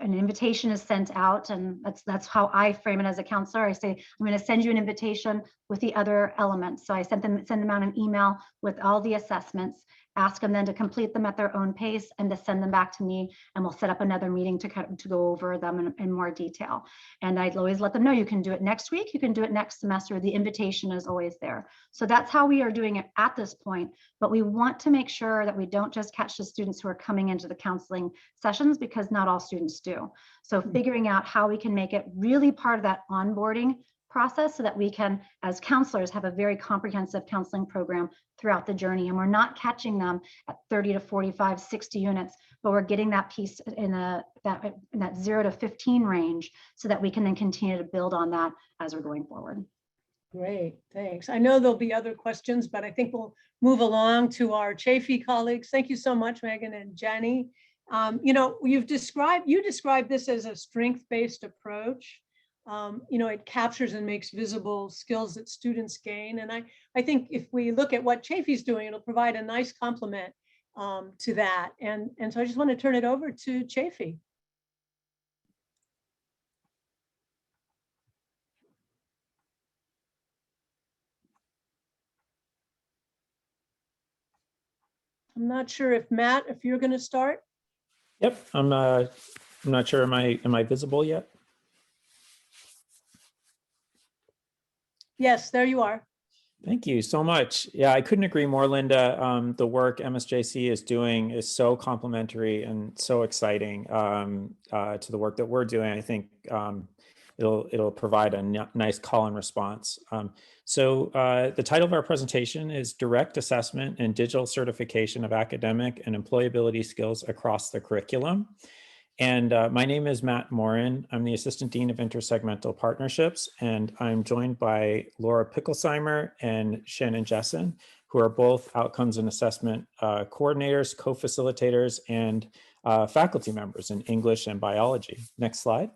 invitation is sent out, and that's how I frame it as a counselor. I say, I'm going to send you an invitation with the other elements. So I send them out an email with all the assessments, ask them then to complete them at their own pace and to send them back to me, and we'll set up another meeting to go over them in more detail. And I'd always let them know, you can do it next week, you can do it next semester. The invitation is always there. So that's how we are doing it at this point. But we want to make sure that we don't just catch the students who are coming into the counseling sessions, because not all students do. So figuring out how we can make it really part of that onboarding process so that we can, as counselors, have a very comprehensive counseling program throughout the journey. And we're not catching them at 30 to 45, 60 units, but we're getting that piece in that 0 to 15 range so that we can then continue to build on that as we're going forward. Great, thanks. I know there'll be other questions, but I think we'll move along to our Chaffey colleagues. Thank you so much, Megan and Jenny. You know, you described this as a strength-based approach. You know, it captures and makes visible skills that students gain. And I think if we look at what Chaffey's doing, it'll provide a nice complement to that. And so I just want to turn it over to Chaffey. I'm not sure if Matt, if you're going to start. Yep, I'm not sure. Am I visible yet? Yes, there you are. Thank you so much. Yeah, I couldn't agree more, Linda. The work MSJC is doing is so complementary and so exciting to the work that we're doing. I think it'll provide a nice call and response. So the title of our presentation is Direct Assessment and Digital Certification of Academic and Employability Skills Across the Curriculum. And my name is Matt Morin. I'm the Assistant Dean of Intersegmental Partnerships, and I'm joined by Laura Picklesheimer and Shannon Jessen, who are both Outcomes and Assessment coordinators, co-facilitators, and faculty members in English and biology. Next slide.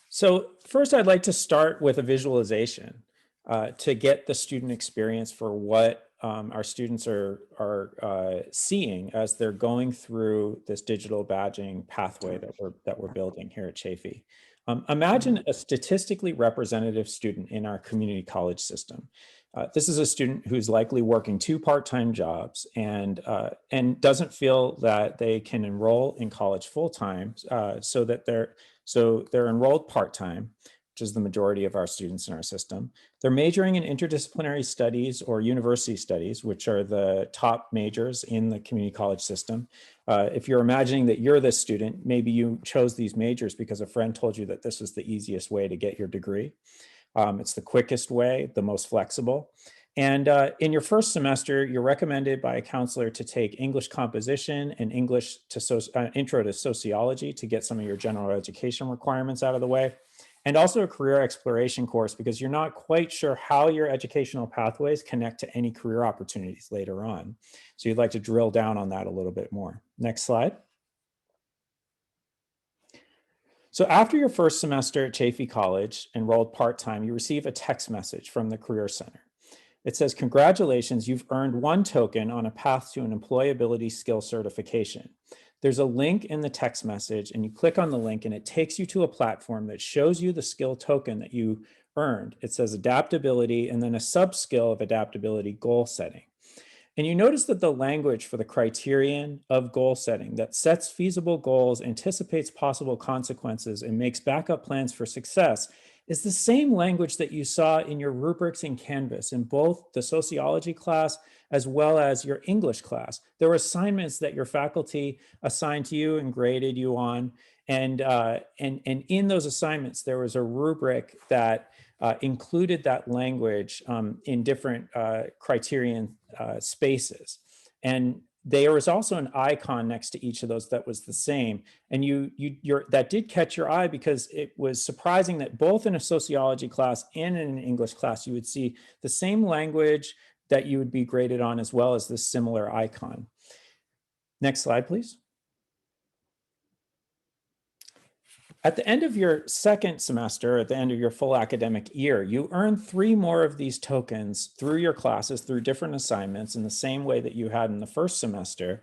So first, I'd like to start with a visualization to get the student experience for what our students are seeing as they're going through this digital badging pathway that we're building here at Chaffey. Imagine a statistically representative student in our community college system. This is a student who's likely working 2 part-time jobs and doesn't feel that they can enroll in college full-time, so they're enrolled part-time, which is the majority of our students in our system. They're majoring in interdisciplinary studies or university studies, which are the top majors in the community college system. If you're imagining that you're this student, maybe you chose these majors because a friend told you that this was the easiest way to get your degree. It's the quickest way, the most flexible. And in your first semester, you're recommended by a counselor to take English composition and English to intro to sociology to get some of your general education requirements out of the way. And also a career exploration course because you're not quite sure how your educational pathways connect to any career opportunities later on. So you'd like to drill down on that a little bit more. Next slide. So after your first semester at Chaffey College, enrolled part-time, you receive a text message from the Career Center. It says, congratulations, you've earned 1 token on a path to an employability skill certification. There's a link in the text message and you click on the link and it takes you to a platform that shows you the skill token that you earned. It says adaptability and then a sub-skill of adaptability goal setting. And you notice that the language for the criterion of goal setting that sets feasible goals, anticipates possible consequences, and makes backup plans for success is the same language that you saw in your rubrics in Canvas in both the sociology class as well as your English class. There were assignments that your faculty assigned to you and graded you on. And in those assignments, there was a rubric that included that language in different criterion spaces. And there was also an icon next to each of those that was the same. And that did catch your eye because it was surprising that both in a sociology class and in an English class, you would see the same language that you would be graded on as well as this similar icon. Next slide, please. At the end of your second semester, at the end of your full academic year, you earn 3 more of these tokens through your classes, through different assignments in the same way that you had in the first semester,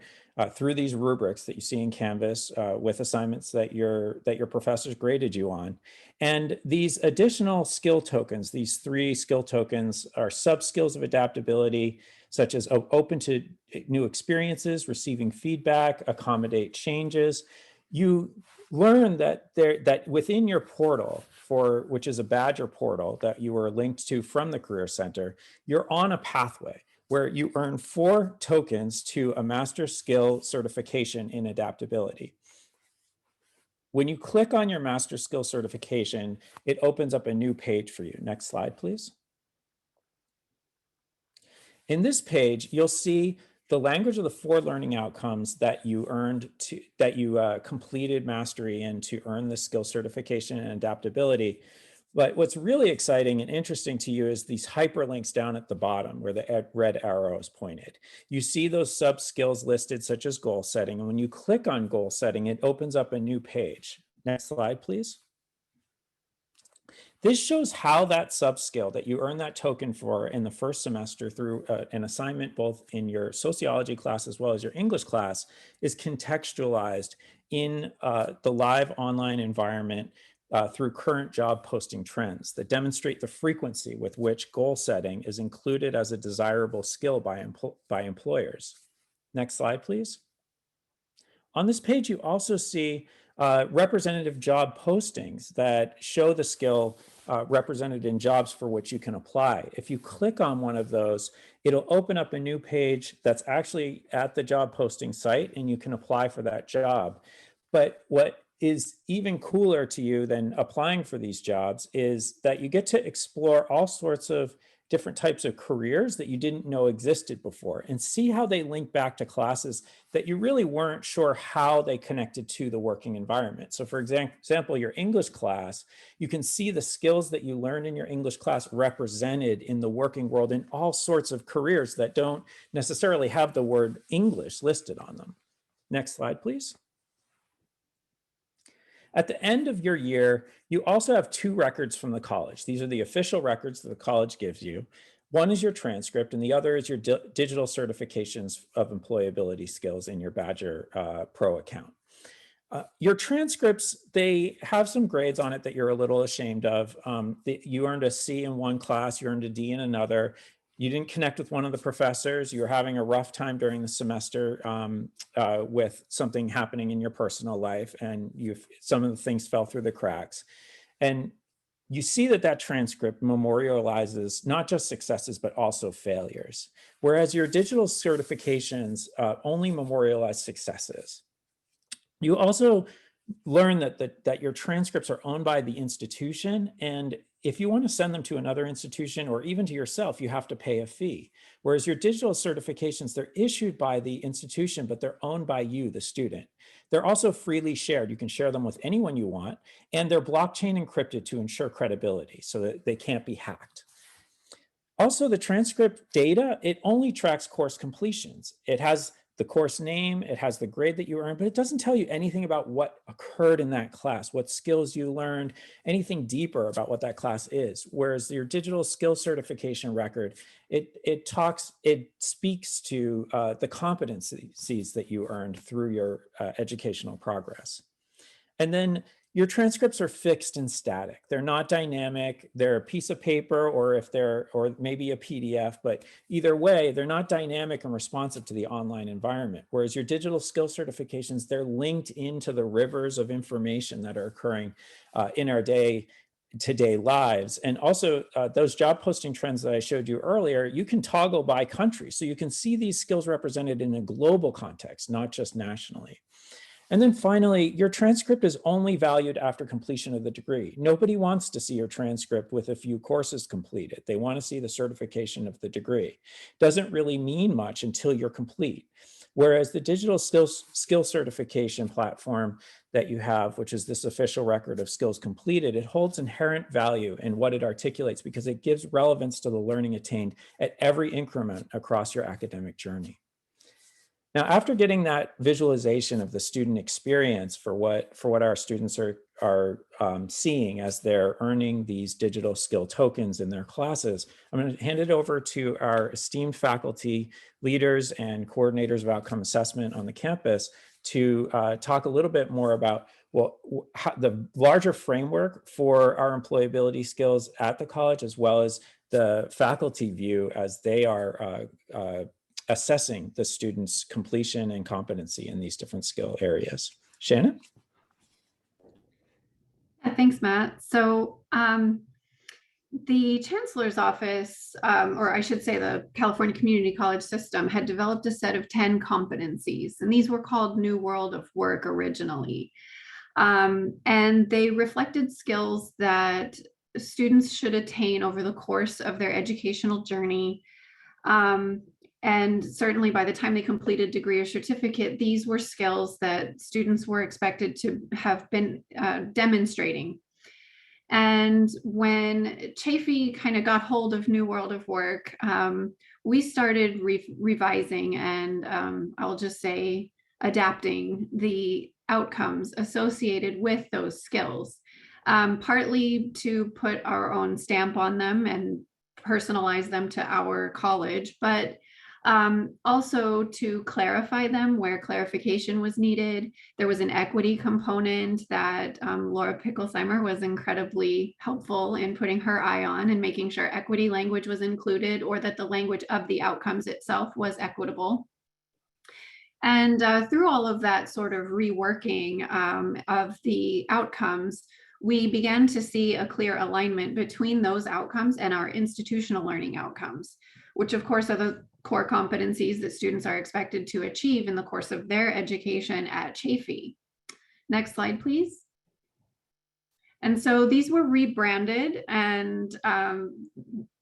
through these rubrics that you see in Canvas with assignments that your professors graded you on. And these additional skill tokens, these 3 skill tokens are sub-skills of adaptability, such as open to new experiences, receiving feedback, accommodate changes. You learn that within your portal, which is a Badger portal that you were linked to from the Career Center, you're on a pathway where you earn 4 tokens to a master skill certification in adaptability. When you click on your master skill certification, it opens up a new page for you. Next slide, please. In this page, you'll see the language of the 4 learning outcomes that you completed mastery in to earn the skill certification and adaptability. But what's really exciting and interesting to you is these hyperlinks down at the bottom where the red arrow is pointed. You see those sub skills listed, such as goal setting. And when you click on goal setting, it opens up a new page. Next slide, please. This shows how that sub-skill that you earn that token for in the first semester through an assignment both in your sociology class as well as your English class is contextualized in the live online environment through current job posting trends that demonstrate the frequency with which goal setting is included as a desirable skill by employers. Next slide, please. On this page, you also see representative job postings that show the skill represented in jobs for which you can apply. If you click on one of those, it'll open up a new page that's actually at the job posting site, and you can apply for that job. But what is even cooler to you than applying for these jobs is that you get to explore all sorts of different types of careers that you didn't know existed before and see how they link back to classes that you really weren't sure how they connected to the working environment. So for example, your English class, you can see the skills that you learned in your English class represented in the working world in all sorts of careers that don't necessarily have the word English listed on them. Next slide, please. At the end of your year, you also have 2 records from the college. These are the official records that the college gives you. One is your transcript, and the other is your digital certifications of employability skills in your Badger Pro account. Your transcripts, they have some grades on it that you're a little ashamed of. You earned a C in one class, you earned a D in another. You didn't connect with one of the professors. You were having a rough time during the semester with something happening in your personal life, and some of the things fell through the cracks. And you see that transcript memorializes not just successes, but also failures. Whereas your digital certifications only memorialize successes. You also learn that your transcripts are owned by the institution, and if you want to send them to another institution or even to yourself, you have to pay a fee. Whereas your digital certifications, they're issued by the institution, but they're owned by you, the student. They're also freely shared. You can share them with anyone you want, and they're blockchain encrypted to ensure credibility so that they can't be hacked. Also, the transcript data, it only tracks course completions. It has the course name, it has the grade that you earned, but it doesn't tell you anything about what occurred in that class, what skills you learned, anything deeper about what that class is. Whereas your digital skill certification record, it speaks to the competencies that you earned through your educational progress. And then your transcripts are fixed and static. They're not dynamic. They're a piece of paper, or maybe a PDF, but either way, they're not dynamic and responsive to the online environment. Whereas your digital skill certifications, they're linked into the rivers of information that are occurring in our day-to-day lives. And also those job posting trends that I showed you earlier, you can toggle by country. So you can see these skills represented in a global context, not just nationally. And then finally, your transcript is only valued after completion of the degree. Nobody wants to see your transcript with a few courses completed. They want to see the certification of the degree. Doesn't really mean much until you're complete. Whereas the digital skill certification platform that you have, which is this official record of skills completed, it holds inherent value in what it articulates because it gives relevance to the learning attained at every increment across your academic journey. Now, after getting that visualization of the student experience for what our students are seeing as they're earning these digital skill tokens in their classes, I'm going to hand it over to our esteemed faculty, leaders, and coordinators of outcome assessment on the campus to talk a little bit more about the larger framework for our employability skills at the college, as well as the faculty view as they are assessing the students' completion and competency in these different skill areas. Shannon? Yeah, thanks, Matt. So the Chancellor's Office, or I should say the California Community College System, had developed a set of 10 competencies, and these were called New World of Work originally. And they reflected skills that students should attain over the course of their educational journey. And certainly by the time they completed degree or certificate, these were skills that students were expected to have been demonstrating. And when Chaffey kind of got hold of New World of Work, we started revising and I'll just say adapting the outcomes associated with those skills, partly to put our own stamp on them and personalize them to our college, but also to clarify them where clarification was needed. There was an equity component that Laura Picklesheimer was incredibly helpful in putting her eye on and making sure equity language was included, or that the language of the outcomes itself was equitable. And through all of that sort of reworking of the outcomes, we began to see a clear alignment between those outcomes and our institutional learning outcomes, which of course are the core competencies that students are expected to achieve in the course of their education at Chaffey. Next slide, please. And so these were rebranded and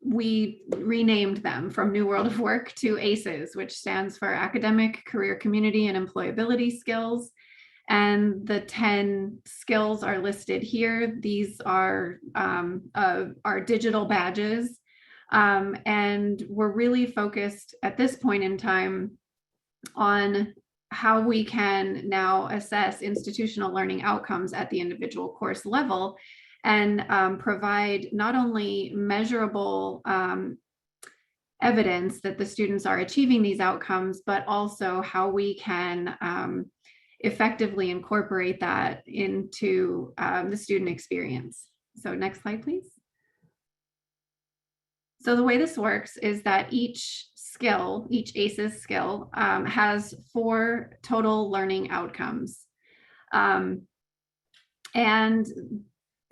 we renamed them from New World of Work to ACES, which stands for Academic, Career, Community, and Employability Skills. And the 10 skills are listed here. These are our digital badges. And we're really focused at this point in time on how we can now assess institutional learning outcomes at the individual course level and provide not only measurable evidence that the students are achieving these outcomes, but also how we can effectively incorporate that into the student experience. So next slide, please. So the way this works is that each skill, each ACES skill has 4 total learning outcomes. And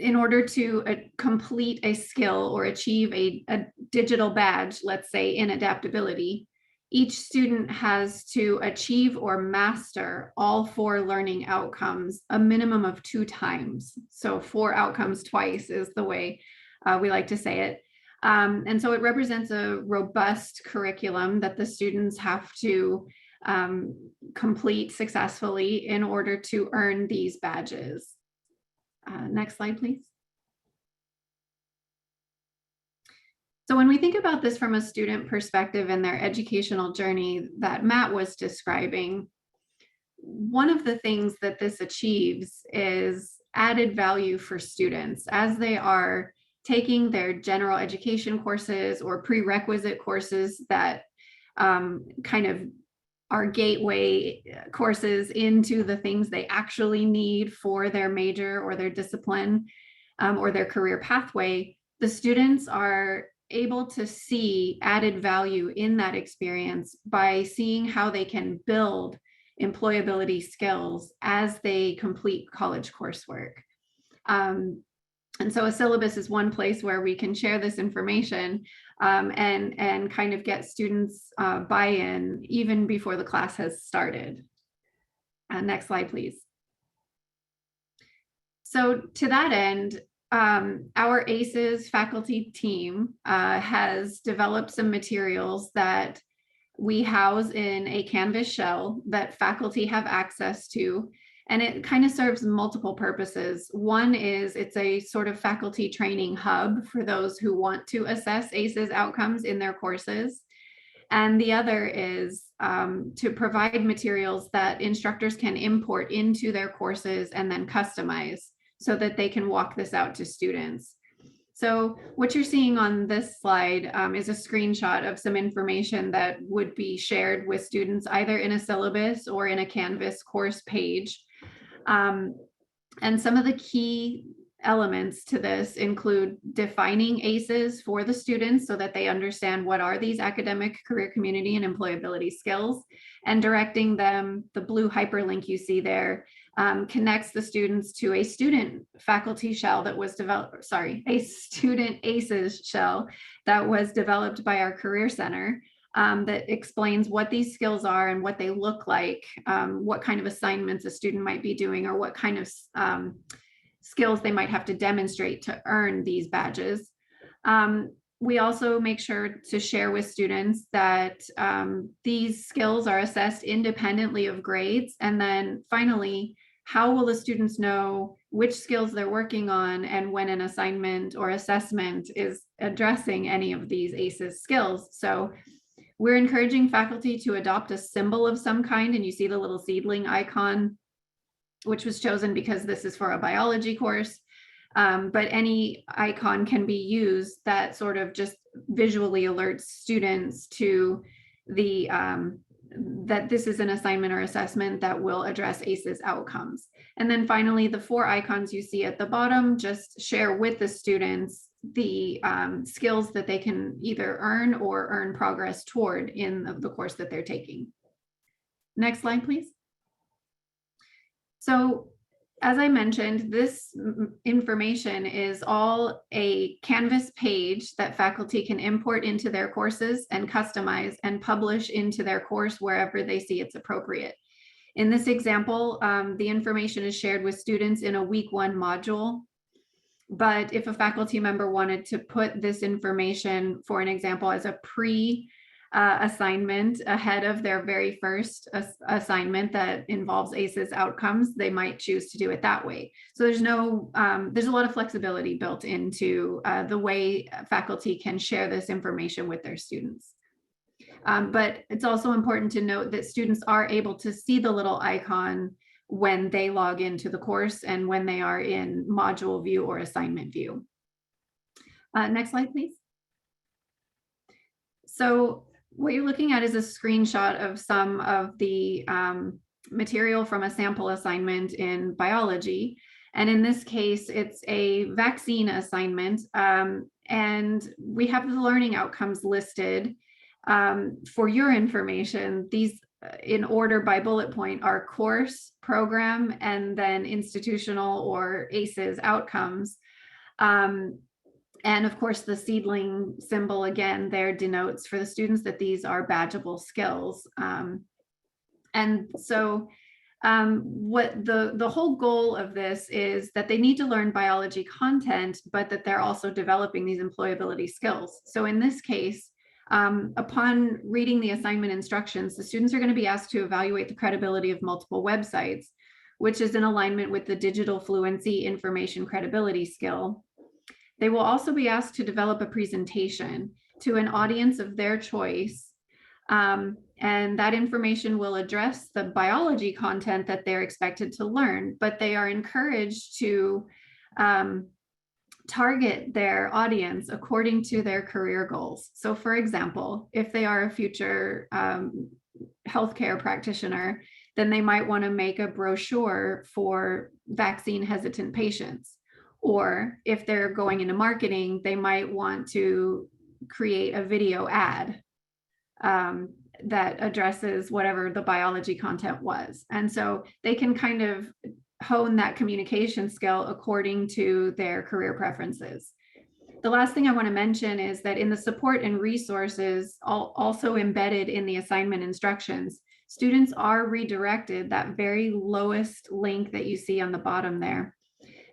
in order to complete a skill or achieve a digital badge, let's say in adaptability, each student has to achieve or master all 4 learning outcomes a minimum of 2 times. So 4 outcomes twice is the way we like to say it. And so it represents a robust curriculum that the students have to complete successfully in order to earn these badges. Next slide, please. So when we think about this from a student perspective and their educational journey that Matt was describing, one of the things that this achieves is added value for students as they are taking their general education courses or prerequisite courses that kind of are gateway courses into the things they actually need for their major or their discipline or their career pathway. The students are able to see added value in that experience by seeing how they can build employability skills as they complete college coursework. And so a syllabus is one place where we can share this information and kind of get students buy-in even before the class has started. Next slide, please. So to that end, our ACES faculty team has developed some materials that we house in a Canvas shell that faculty have access to. And it kind of serves multiple purposes. One is it's a sort of faculty training hub for those who want to assess ACES outcomes in their courses. And the other is to provide materials that instructors can import into their courses and then customize so that they can walk this out to students. So what you're seeing on this slide is a screenshot of some information that would be shared with students either in a syllabus or in a Canvas course page. And some of the key elements to this include defining ACES for the students so that they understand what are these academic, career, community, and employability skills, and directing them. The blue hyperlink you see there connects the students to a student faculty shell that was developed, a student ACES shell that was developed by our Career Center. That explains what these skills are and what they look like, what kind of assignments a student might be doing, or what kind of skills they might have to demonstrate to earn these badges. We also make sure to share with students that these skills are assessed independently of grades. And then finally, how will the students know which skills they're working on and when an assignment or assessment is addressing any of these ACEs skills? So we're encouraging faculty to adopt a symbol of some kind, and you see the little seedling icon, which was chosen because this is for a biology course. But any icon can be used that sort of just visually alerts students to the that this is an assignment or assessment that will address ACEs outcomes. And then finally, the 4 icons you see at the bottom just share with the students the skills that they can either earn or earn progress toward in the course that they're taking. Next slide, please. So as I mentioned, this information is all a Canvas page that faculty can import into their courses and customize and publish into their course wherever they see it's appropriate. In this example, the information is shared with students in a week 1 module. But if a faculty member wanted to put this information, for an example, as a assignment ahead of their very first assignment that involves ACEs outcomes, they might choose to do it that way. So there's a lot of flexibility built into the way faculty can share this information with their students. But it's also important to note that students are able to see the little icon when they log into the course and when they are in module view or assignment view. Next slide, please. So what you're looking at is a screenshot of some of the material from a sample assignment in biology. And in this case, it's a vaccine assignment. And we have the learning outcomes listed. For your information, these in order by bullet point are course, program, and then institutional or ACEs outcomes. And of course, the seedling symbol again there denotes for the students that these are badgeable skills. And so what the whole goal of this is that they need to learn biology content, but that they're also developing these employability skills. So in this case, upon reading the assignment instructions, the students are going to be asked to evaluate the credibility of multiple websites, which is in alignment with the digital fluency information credibility skill. They will also be asked to develop a presentation to an audience of their choice. And that information will address the biology content that they're expected to learn, but they are encouraged to target their audience according to their career goals. So for example, if they are a future healthcare practitioner, then they might want to make a brochure for vaccine hesitant patients. Or if they're going into marketing, they might want to create a video ad that addresses whatever the biology content was. And so they can kind of hone that communication skill according to their career preferences. The last thing I want to mention is that in the support and resources also embedded in the assignment instructions, students are redirected, that very lowest link that you see on the bottom there.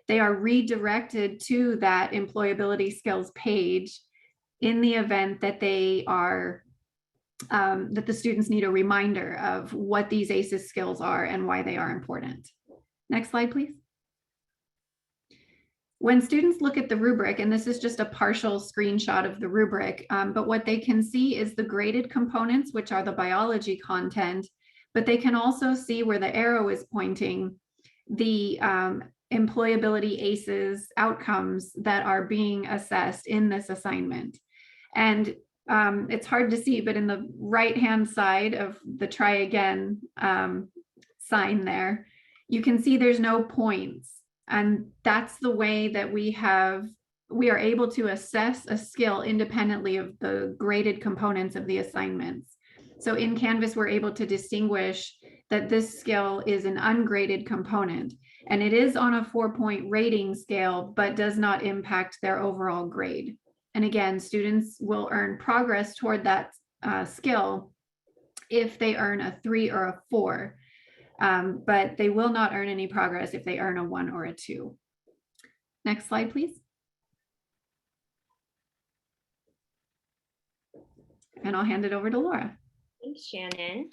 They are redirected to that employability skills page in the event that they are that the students need a reminder of what these ACEs skills are and why they are important. Next slide, please. When students look at the rubric, and this is just a partial screenshot of the rubric, but what they can see is the graded components, which are the biology content, but they can also see where the arrow is pointing the employability ACEs outcomes that are being assessed in this assignment. And it's hard to see, but in the right-hand side of the try again sign there, you can see there's no points. And that's the way that we are able to assess a skill independently of the graded components of the assignments. So in Canvas, we're able to distinguish that this skill is an ungraded component, and it is on a 4-point rating scale, but does not impact their overall grade. And again, students will earn progress toward that skill if they earn a 3 or a 4. But they will not earn any progress if they earn a 1 or a 2. Next slide, please. And I'll hand it over to Laura. Thanks, Shannon.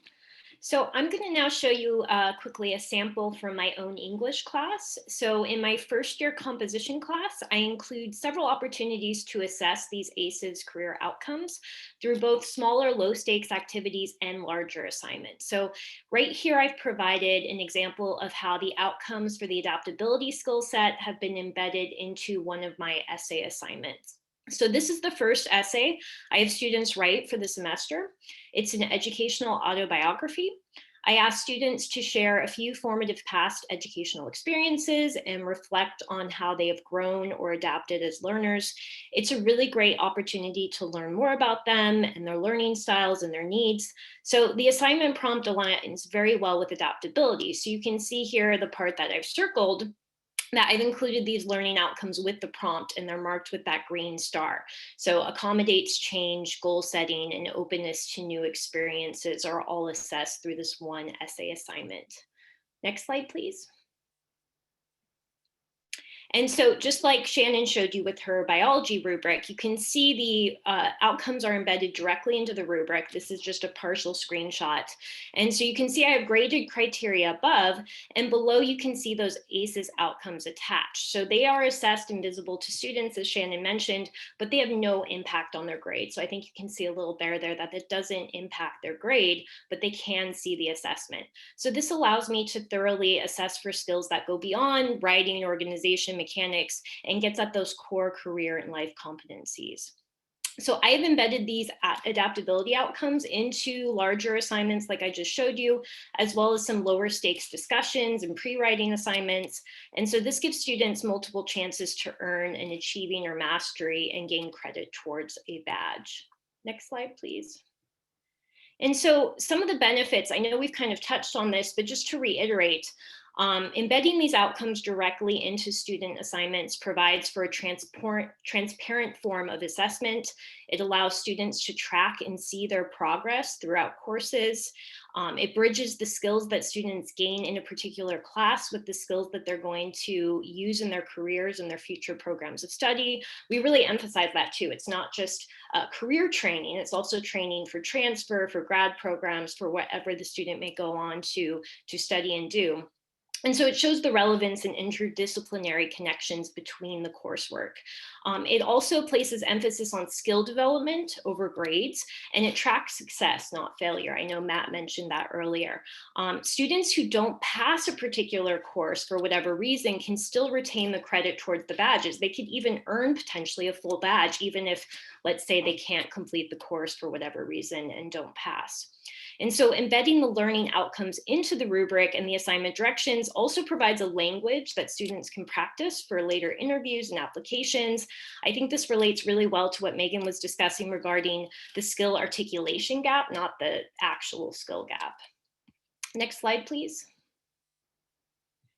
So I'm going to now show you quickly a sample from my own English class. So in my first year composition class, I include several opportunities to assess these ACEs career outcomes through both smaller low stakes activities and larger assignments. So right here, I've provided an example of how the outcomes for the adaptability skill set have been embedded into one of my essay assignments. So this is the first essay I have students write for the semester. It's an educational autobiography. I ask students to share a few formative past educational experiences and reflect on how they have grown or adapted as learners. It's a really great opportunity to learn more about them and their learning styles and their needs. So the assignment prompt aligns very well with adaptability. So you can see here the part that I've circled, that I've included these learning outcomes with the prompt, and they're marked with that green star. So accommodates change, goal setting, and openness to new experiences are all assessed through this one essay assignment. Next slide, please. And so just like Shannon showed you with her biology rubric, you can see the outcomes are embedded directly into the rubric. This is just a partial screenshot. And so you can see I have graded criteria above, and below you can see those ACEs outcomes attached. So they are assessed and visible to students, as Shannon mentioned, but they have no impact on their grade. So I think you can see a little bear there that it doesn't impact their grade, but they can see the assessment. So this allows me to thoroughly assess for skills that go beyond writing, organization, mechanics, and gets at those core career and life competencies. So I've embedded these adaptability outcomes into larger assignments like I just showed you, as well as some lower stakes discussions and pre-writing assignments. And so this gives students multiple chances to earn an achieving or mastery and gain credit towards a badge. Next slide, please. And so some of the benefits, I know we've kind of touched on this, but just to reiterate, embedding these outcomes directly into student assignments provides for a transparent form of assessment. It allows students to track and see their progress throughout courses. It bridges the skills that students gain in a particular class with the skills that they're going to use in their careers and their future programs of study. We really emphasize that too. It's not just career training, it's also training for transfer, for grad programs, for whatever the student may go on to study and do. And so it shows the relevance and interdisciplinary connections between the coursework. It also places emphasis on skill development over grades, and it tracks success, not failure. I know Matt mentioned that earlier. Students who don't pass a particular course for whatever reason can still retain the credit towards the badges. They could even earn potentially a full badge, even if, let's say, they can't complete the course for whatever reason and don't pass. And so embedding the learning outcomes into the rubric and the assignment directions also provides a language that students can practice for later interviews and applications. I think this relates really well to what Megan was discussing regarding the skill articulation gap, not the actual skill gap. Next slide, please.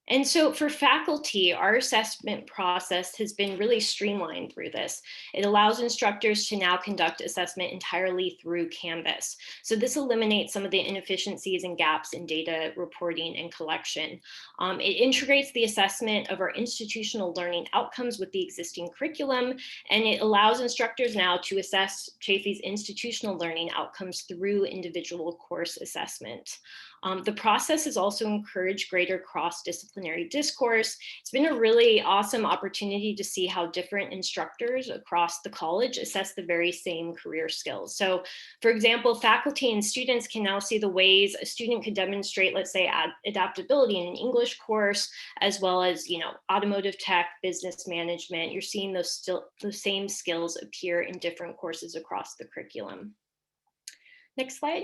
And so for faculty, our assessment process has been really streamlined through this. It allows instructors to now conduct assessment entirely through Canvas. So this eliminates some of the inefficiencies and gaps in data reporting and collection. It integrates the assessment of our institutional learning outcomes with the existing curriculum, and it allows instructors now to assess Chaffey's institutional learning outcomes through individual course assessment. The process has also encouraged greater cross-disciplinary discourse. It's been a really awesome opportunity to see how different instructors across the college assess the very same career skills. So, for example, faculty and students can now see the ways a student could demonstrate, let's say, adaptability in an English course, as well as, automotive tech, business management. You're seeing those same skills appear in different courses across the curriculum. Next slide.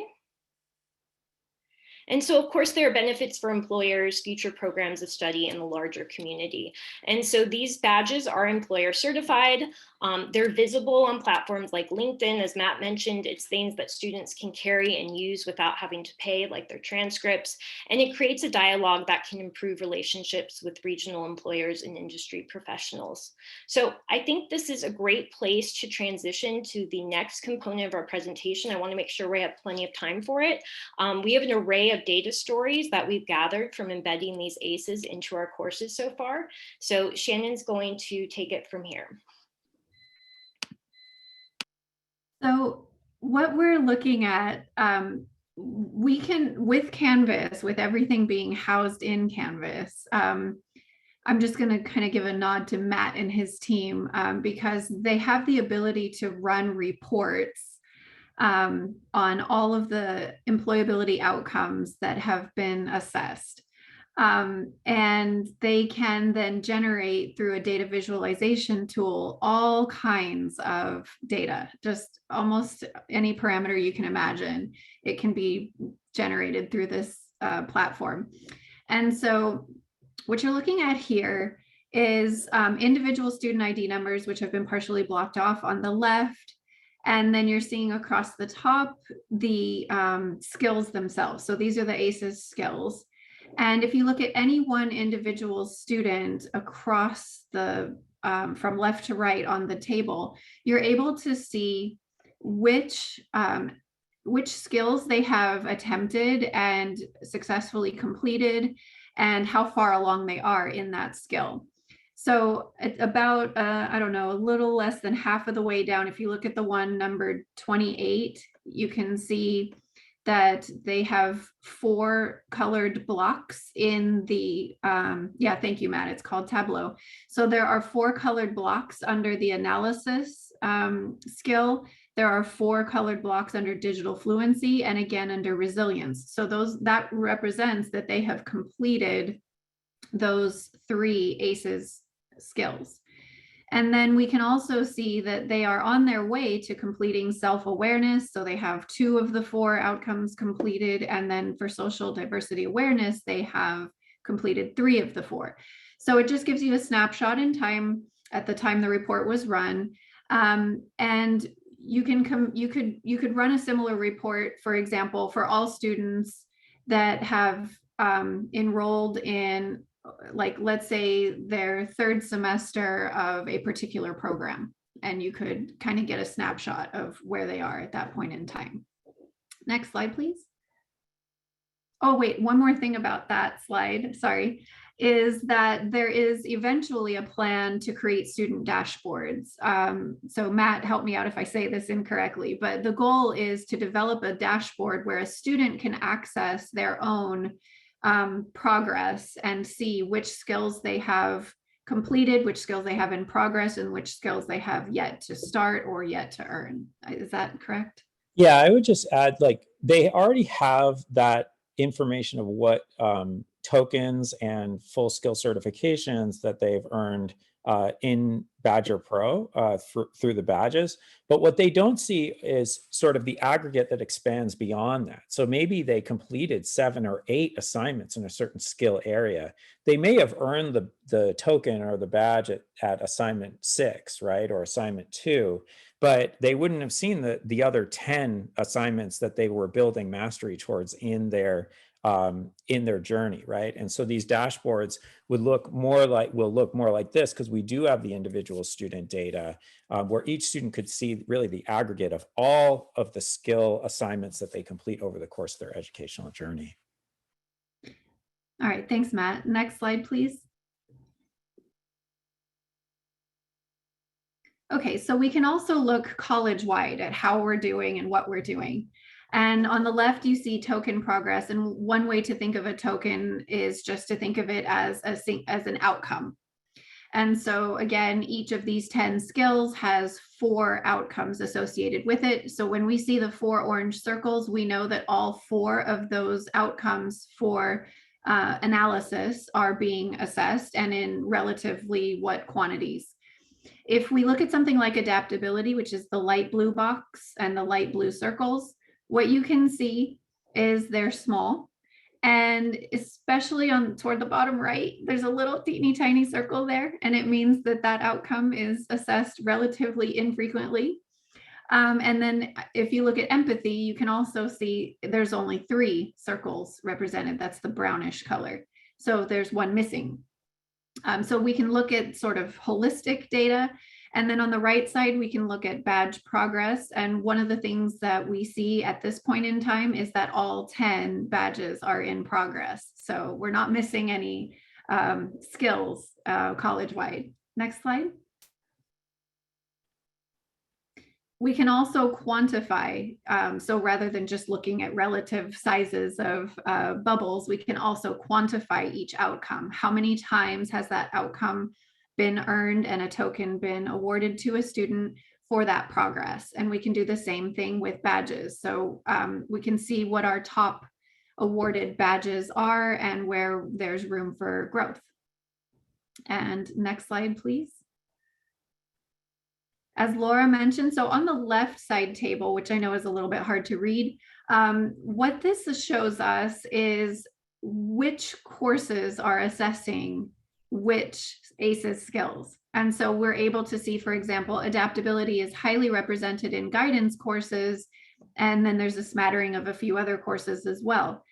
And so, of course, there are benefits for employers, future programs of study, and the larger community. And so these badges are employer certified. They're visible on platforms like LinkedIn. As Matt mentioned, it's things that students can carry and use without having to pay, like their transcripts. And it creates a dialogue that can improve relationships with regional employers and industry professionals. So I think this is a great place to transition to the next component of our presentation. I want to make sure we have plenty of time for it. We have an array of data stories that we've gathered from embedding these ACEs into our courses so far. So Shannon's going to take it from here. So what we're looking at, we can, with Canvas, with everything being housed in Canvas, I'm just going to kind of give a nod to Matt and his team because they have the ability to run reports on all of the employability outcomes that have been assessed. And they can then generate through a data visualization tool all kinds of data, just almost any parameter you can imagine. It can be generated through this platform. And so what you're looking at here is individual student ID numbers, which have been partially blocked off on the left. And then you're seeing across the top the skills themselves. So these are the ACEs skills. And if you look at any one individual student across the from left to right on the table, you're able to see which skills they have attempted and successfully completed and how far along they are in that skill. So it's about, I don't know, a little less than half of the way down. If you look at the one numbered 28, you can see that they have 4 colored blocks in the, yeah, thank you, Matt, it's called Tableau. So there are 4 colored blocks under the analysis skill. There are 4 colored blocks under digital fluency and again under resilience. So that represents that they have completed those 3 ACEs skills. And then we can also see that they are on their way to completing self-awareness. So they have 2 of the 4 outcomes completed. And then for social diversity awareness, they have completed 3 of the 4. So it just gives you a snapshot in time at the time the report was run. And you could run a similar report, for example, for all students that have enrolled in, like, let's say their 3rd semester of a particular program, and you could kind of get a snapshot of where they are at that point in time. Next slide, please. Oh, wait, one more thing about that slide, sorry, is that there is eventually a plan to create student dashboards. So Matt, help me out if I say this incorrectly, but the goal is to develop a dashboard where a student can access their own progress and see which skills they have completed, which skills they have in progress, and which skills they have yet to start or yet to earn. Is that correct? Yeah, I would just add, like, they already have that information of what tokens and full skill certifications that they've earned in Badger Pro through the badges. But what they don't see is sort of the aggregate that expands beyond that. So maybe they completed 7 or 8 assignments in a certain skill area. They may have earned the token or the badge at assignment 6, right? Or assignment 2, but they wouldn't have seen the other 10 assignments that they were building mastery towards in their journey, right? And so these dashboards will look more like this, because we do have the individual student data where each student could see really the aggregate of all of the skill assignments that they complete over the course of their educational journey. All right, thanks, Matt. Next slide, please. Okay, so we can also look college-wide at how we're doing and what we're doing. And on the left, you see token progress. And one way to think of a token is just to think of it as an outcome. And so again, each of these 10 skills has 4 outcomes associated with it. So when we see the 4 orange circles, we know that all 4 of those outcomes for analysis are being assessed, and in relatively what quantities. If we look at something like adaptability, which is the light blue box and the light blue circles, what you can see is they're small. And especially toward the bottom right, there's a little teeny tiny circle there. And it means that outcome is assessed relatively infrequently. And then if you look at empathy, you can also see there's only 3 circles represented. That's the brownish color. So there's one missing. So we can look at sort of holistic data. And then on the right side, we can look at badge progress. And one of the things that we see at this point in time is that all 10 badges are in progress. So we're not missing any skills college-wide. Next slide. We can also quantify. So rather than just looking at relative sizes of bubbles, we can also quantify each outcome. How many times has that outcome been earned and a token been awarded to a student for that progress? And we can do the same thing with badges. So we can see what our top awarded badges are and where there's room for growth. And next slide, please. As Laura mentioned, so on the left side table, which I know is a little bit hard to read, what this shows us is which courses are assessing which ACEs skills. And so we're able to see, for example, adaptability is highly represented in guidance courses, and then there's a smattering of a few other courses as well.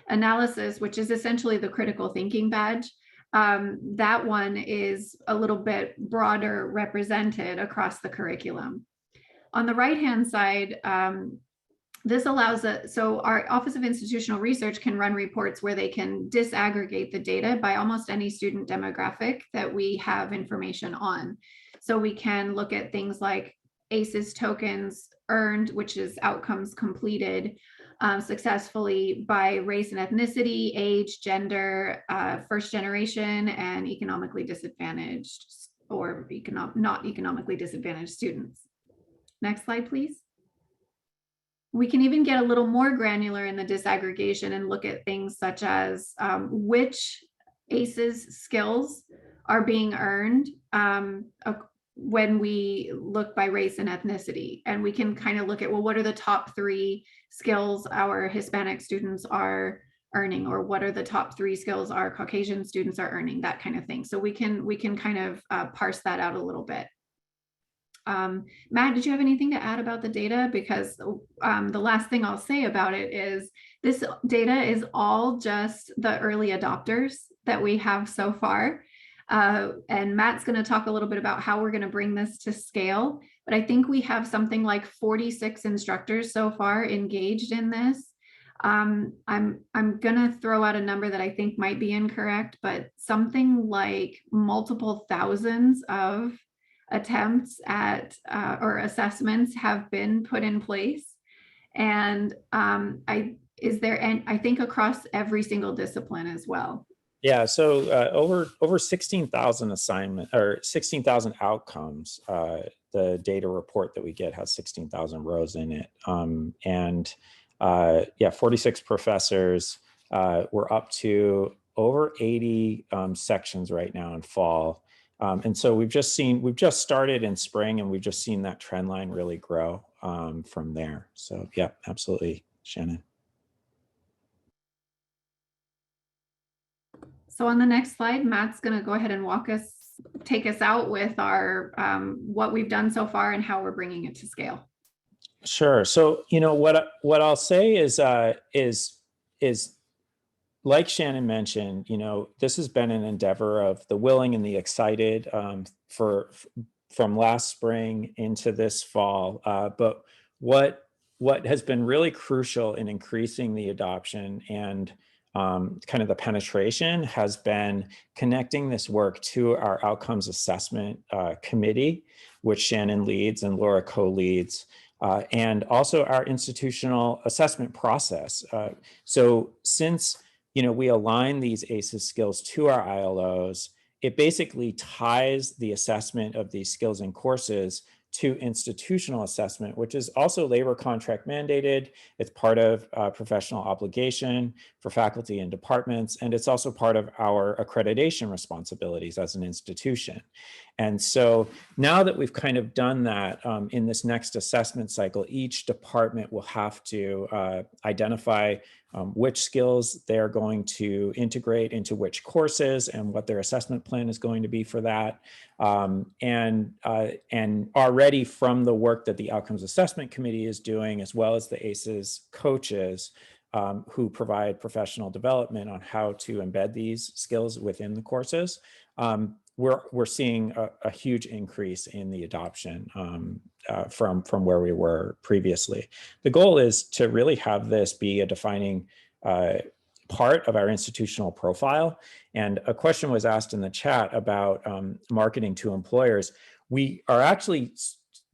Analysis, which is essentially the critical thinking badge, that one is a little bit broader represented across the curriculum. On the right-hand side, this allows us, so our Office of Institutional Research can run reports where they can disaggregate the data by almost any student demographic that we have information on. So we can look at things like ACEs tokens earned, which is outcomes completed successfully by race and ethnicity, age, gender, first generation, and economically disadvantaged or not economically disadvantaged students. Next slide, please. We can even get a little more granular in the disaggregation and look at things such as which ACEs skills are being earned when we look by race and ethnicity. And we can kind of look at, well, what are the top 3 skills our Hispanic students are earning, or what are the top 3 skills our Caucasian students are earning, that kind of thing. So we can kind of parse that out a little bit. Matt, did you have anything to add about the data? Because the last thing I'll say about it is this data is all just the early adopters that we have so far. And Matt's going to talk a little bit about how we're going to bring this to scale. But I think we have something like 46 instructors so far engaged in this. I'm going to throw out a number that I think might be incorrect, but something like multiple thousands of attempts at or assessments have been put in place. And I think across every single discipline as well. Yeah, so over 16,000 assignment or 16,000 outcomes. The data report that we get has 16,000 rows in it. Yeah, 46 professors. We're up to over 80 sections right now in fall. And so we've just started in spring, and we've just seen that trend line really grow from there. So yeah, absolutely, Shannon. So on the next slide, Matt's going to go ahead and take us out with our what we've done so far and how we're bringing it to scale. Sure. So what I'll say is like Shannon mentioned, this has been an endeavor of the willing and the excited from last spring into this fall. But what has been really crucial in increasing the adoption and kind of the penetration has been connecting this work to our outcomes assessment committee, which Shannon leads and Laura co-leads, and also our institutional assessment process. So since we align these ACEs skills to our ILOs, it basically ties the assessment of these skills and courses to institutional assessment, which is also labor contract mandated. It's part of professional obligation for faculty and departments, and it's also part of our accreditation responsibilities as an institution. And so now that we've kind of done that in this next assessment cycle, each department will have to identify which skills they're going to integrate into which courses and what their assessment plan is going to be for that. And already from the work that the Outcomes Assessment Committee is doing, as well as the ACEs coaches who provide professional development on how to embed these skills within the courses, we're seeing a huge increase in the adoption from where we were previously. The goal is to really have this be a defining part of our institutional profile. And a question was asked in the chat about marketing to employers. We are actually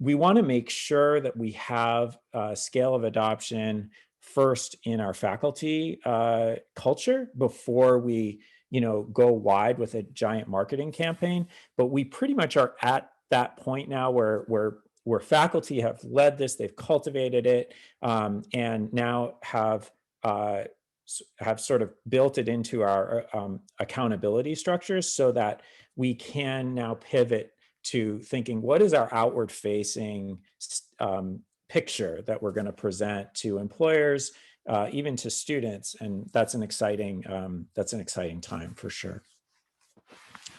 we want to make sure that we have a scale of adoption first in our faculty culture before we, go wide with a giant marketing campaign. But we pretty much are at that point now where faculty have led this, they've cultivated it, and now have sort of built it into our accountability structures, so that we can now pivot to thinking, what is our outward facing picture that we're going to present to employers, even to students? And that's an exciting time for sure.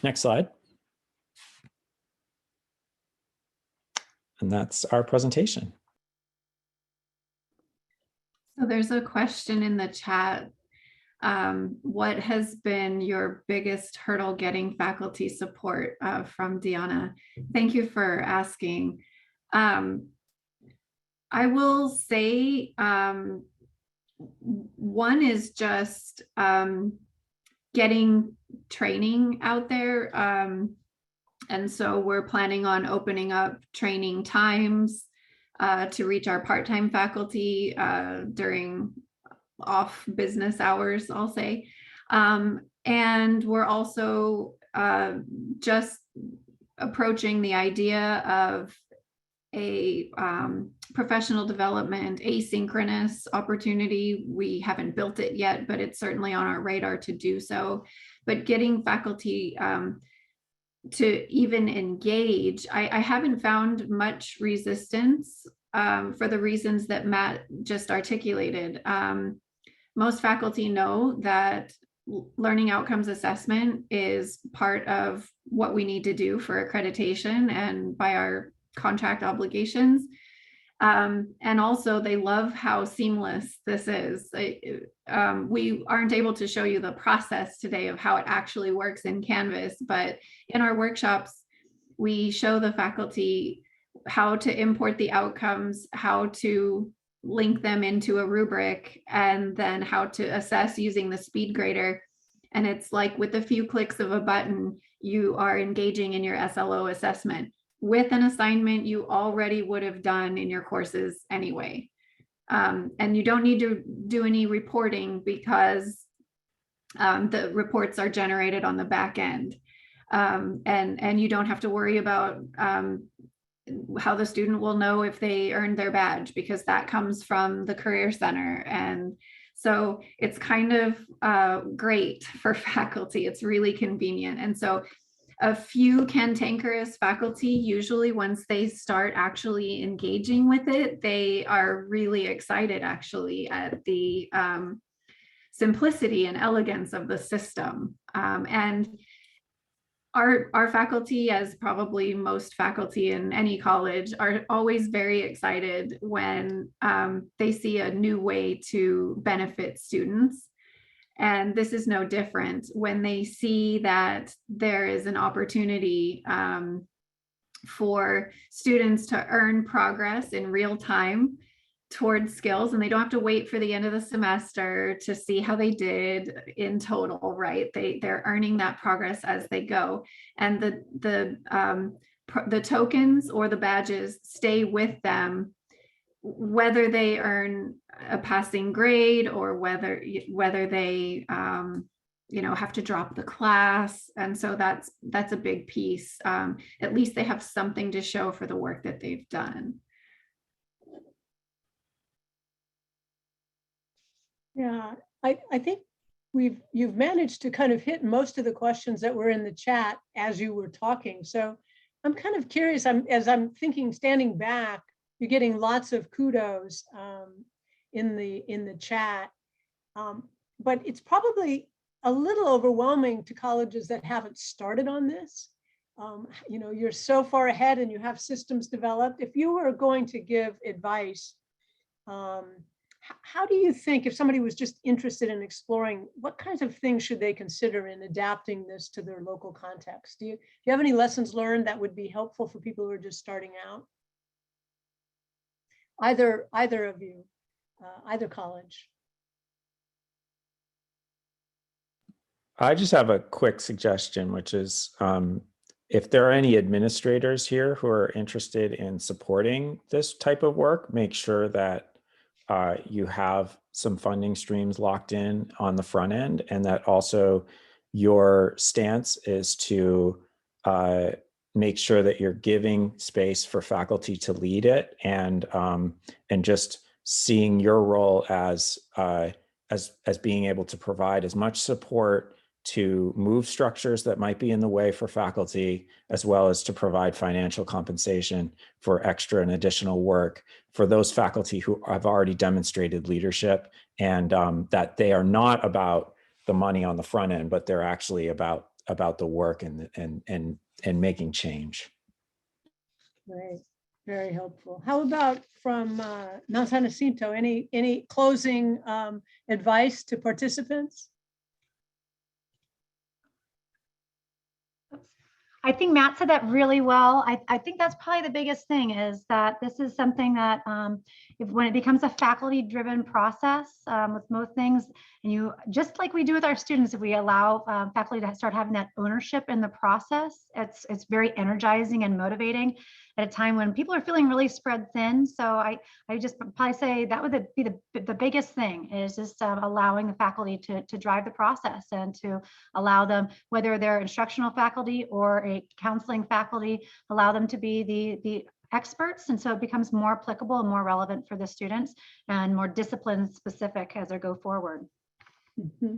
Next slide. And that's our presentation. So there's a question in the chat. What has been your biggest hurdle getting faculty support, from Deanna? Thank you for asking. I will say one is just getting training out there. And so we're planning on opening up training times to reach our part-time faculty during off business hours, I'll say. And we're also just approaching the idea of a professional development asynchronous opportunity. We haven't built it yet, but it's certainly on our radar to do so. But getting faculty to even engage, I haven't found much resistance for the reasons that Matt just articulated. Most faculty know that learning outcomes assessment is part of what we need to do for accreditation and by our contract obligations. And also they love how seamless this is. We aren't able to show you the process today of how it actually works in Canvas, but in our workshops, we show the faculty how to import the outcomes, how to link them into a rubric, and then how to assess using the speed grader. And it's like with a few clicks of a button, you are engaging in your SLO assessment with an assignment you already would have done in your courses anyway. And you don't need to do any reporting because the reports are generated on the back end. And you don't have to worry about how the student will know if they earned their badge, because that comes from the Career Center. And so it's kind of great for faculty. It's really convenient. And so a few cantankerous faculty, usually once they start actually engaging with it, they are really excited actually at the simplicity and elegance of the system. And our faculty, as probably most faculty in any college, are always very excited when they see a new way to benefit students. And this is no different when they see that there is an opportunity for students to earn progress in real time towards skills, and they don't have to wait for the end of the semester to see how they did in total, right? They're earning that progress as they go. And the tokens or the badges stay with them, whether they earn a passing grade or whether they have to drop the class. And so that's a big piece. At least they have something to show for the work that they've done. Yeah, I think you've managed to kind of hit most of the questions that were in the chat as you were talking. So I'm kind of curious, as I'm thinking, standing back, you're getting lots of kudos in the chat, but it's probably a little overwhelming to colleges that haven't started on this. You're so far ahead and you have systems developed. If you were going to give advice, how do you think, if somebody was just interested in exploring, what kinds of things should they consider in adapting this to their local context? Do you have any lessons learned that would be helpful for people who are just starting out? Either of you, either college. I just have a quick suggestion, which is if there are any administrators here who are interested in supporting this type of work, make sure that you have some funding streams locked in on the front end, and that also your stance is to make sure that you're giving space for faculty to lead it, and just seeing your role as being able to provide as much support to move structures that might be in the way for faculty, as well as to provide financial compensation for extra and additional work for those faculty who have already demonstrated leadership, and that they are not about the money on the front end, but they're actually about the work and making change. Right, very helpful. How about from Jacinto, any closing advice to participants? I think Matt said that really well. I think that's probably the biggest thing, is that this is something that when it becomes a faculty-driven process with most things, and you, just like we do with our students, if we allow faculty to start having that ownership in the process, it's very energizing and motivating at a time when people are feeling really spread thin. So I just probably say that would be the biggest thing, is just allowing the faculty to drive the process, and to allow them, whether they're instructional faculty or a counseling faculty, allow them to be the experts. And so it becomes more applicable and more relevant for the students, and more discipline specific as they go forward. Mm-hmm.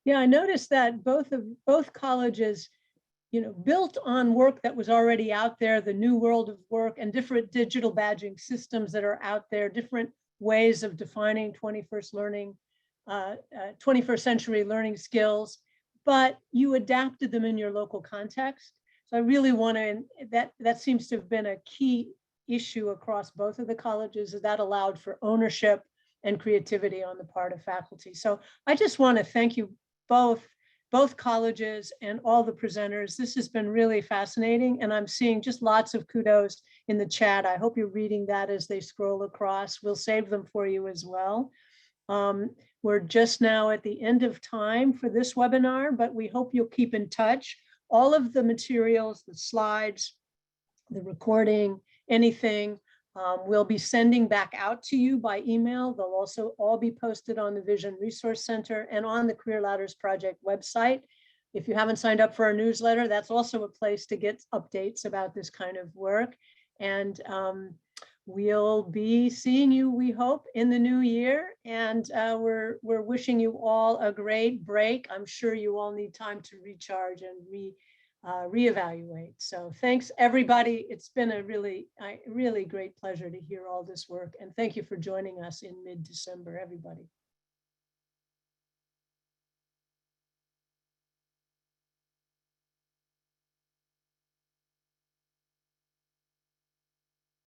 Yeah, I noticed that both colleges, built on work that was already out there, the new world of work and different digital badging systems that are out there, different ways of defining 21st century learning skills, but you adapted them in your local context. So I really want to, that seems to have been a key issue across both of the colleges, that allowed for ownership and creativity on the part of faculty. So I just want to thank you both colleges and all the presenters. This has been really fascinating, and I'm seeing just lots of kudos in the chat. I hope you're reading that as they scroll across. We'll save them for you as well. We're just now at the end of time for this webinar, but we hope you'll keep in touch. All of the materials, the slides, the recording, anything, we'll be sending back out to you by email. They'll also all be posted on the Vision Resource Center and on the Career Ladders Project website. If you haven't signed up for our newsletter, that's also a place to get updates about this kind of work. And we'll be seeing you, we hope, in the new year. And we're wishing you all a great break. I'm sure you all need time to recharge and reevaluate. So thanks, everybody. It's been a really great pleasure to hear all this work. And thank you for joining us in mid-December, everybody.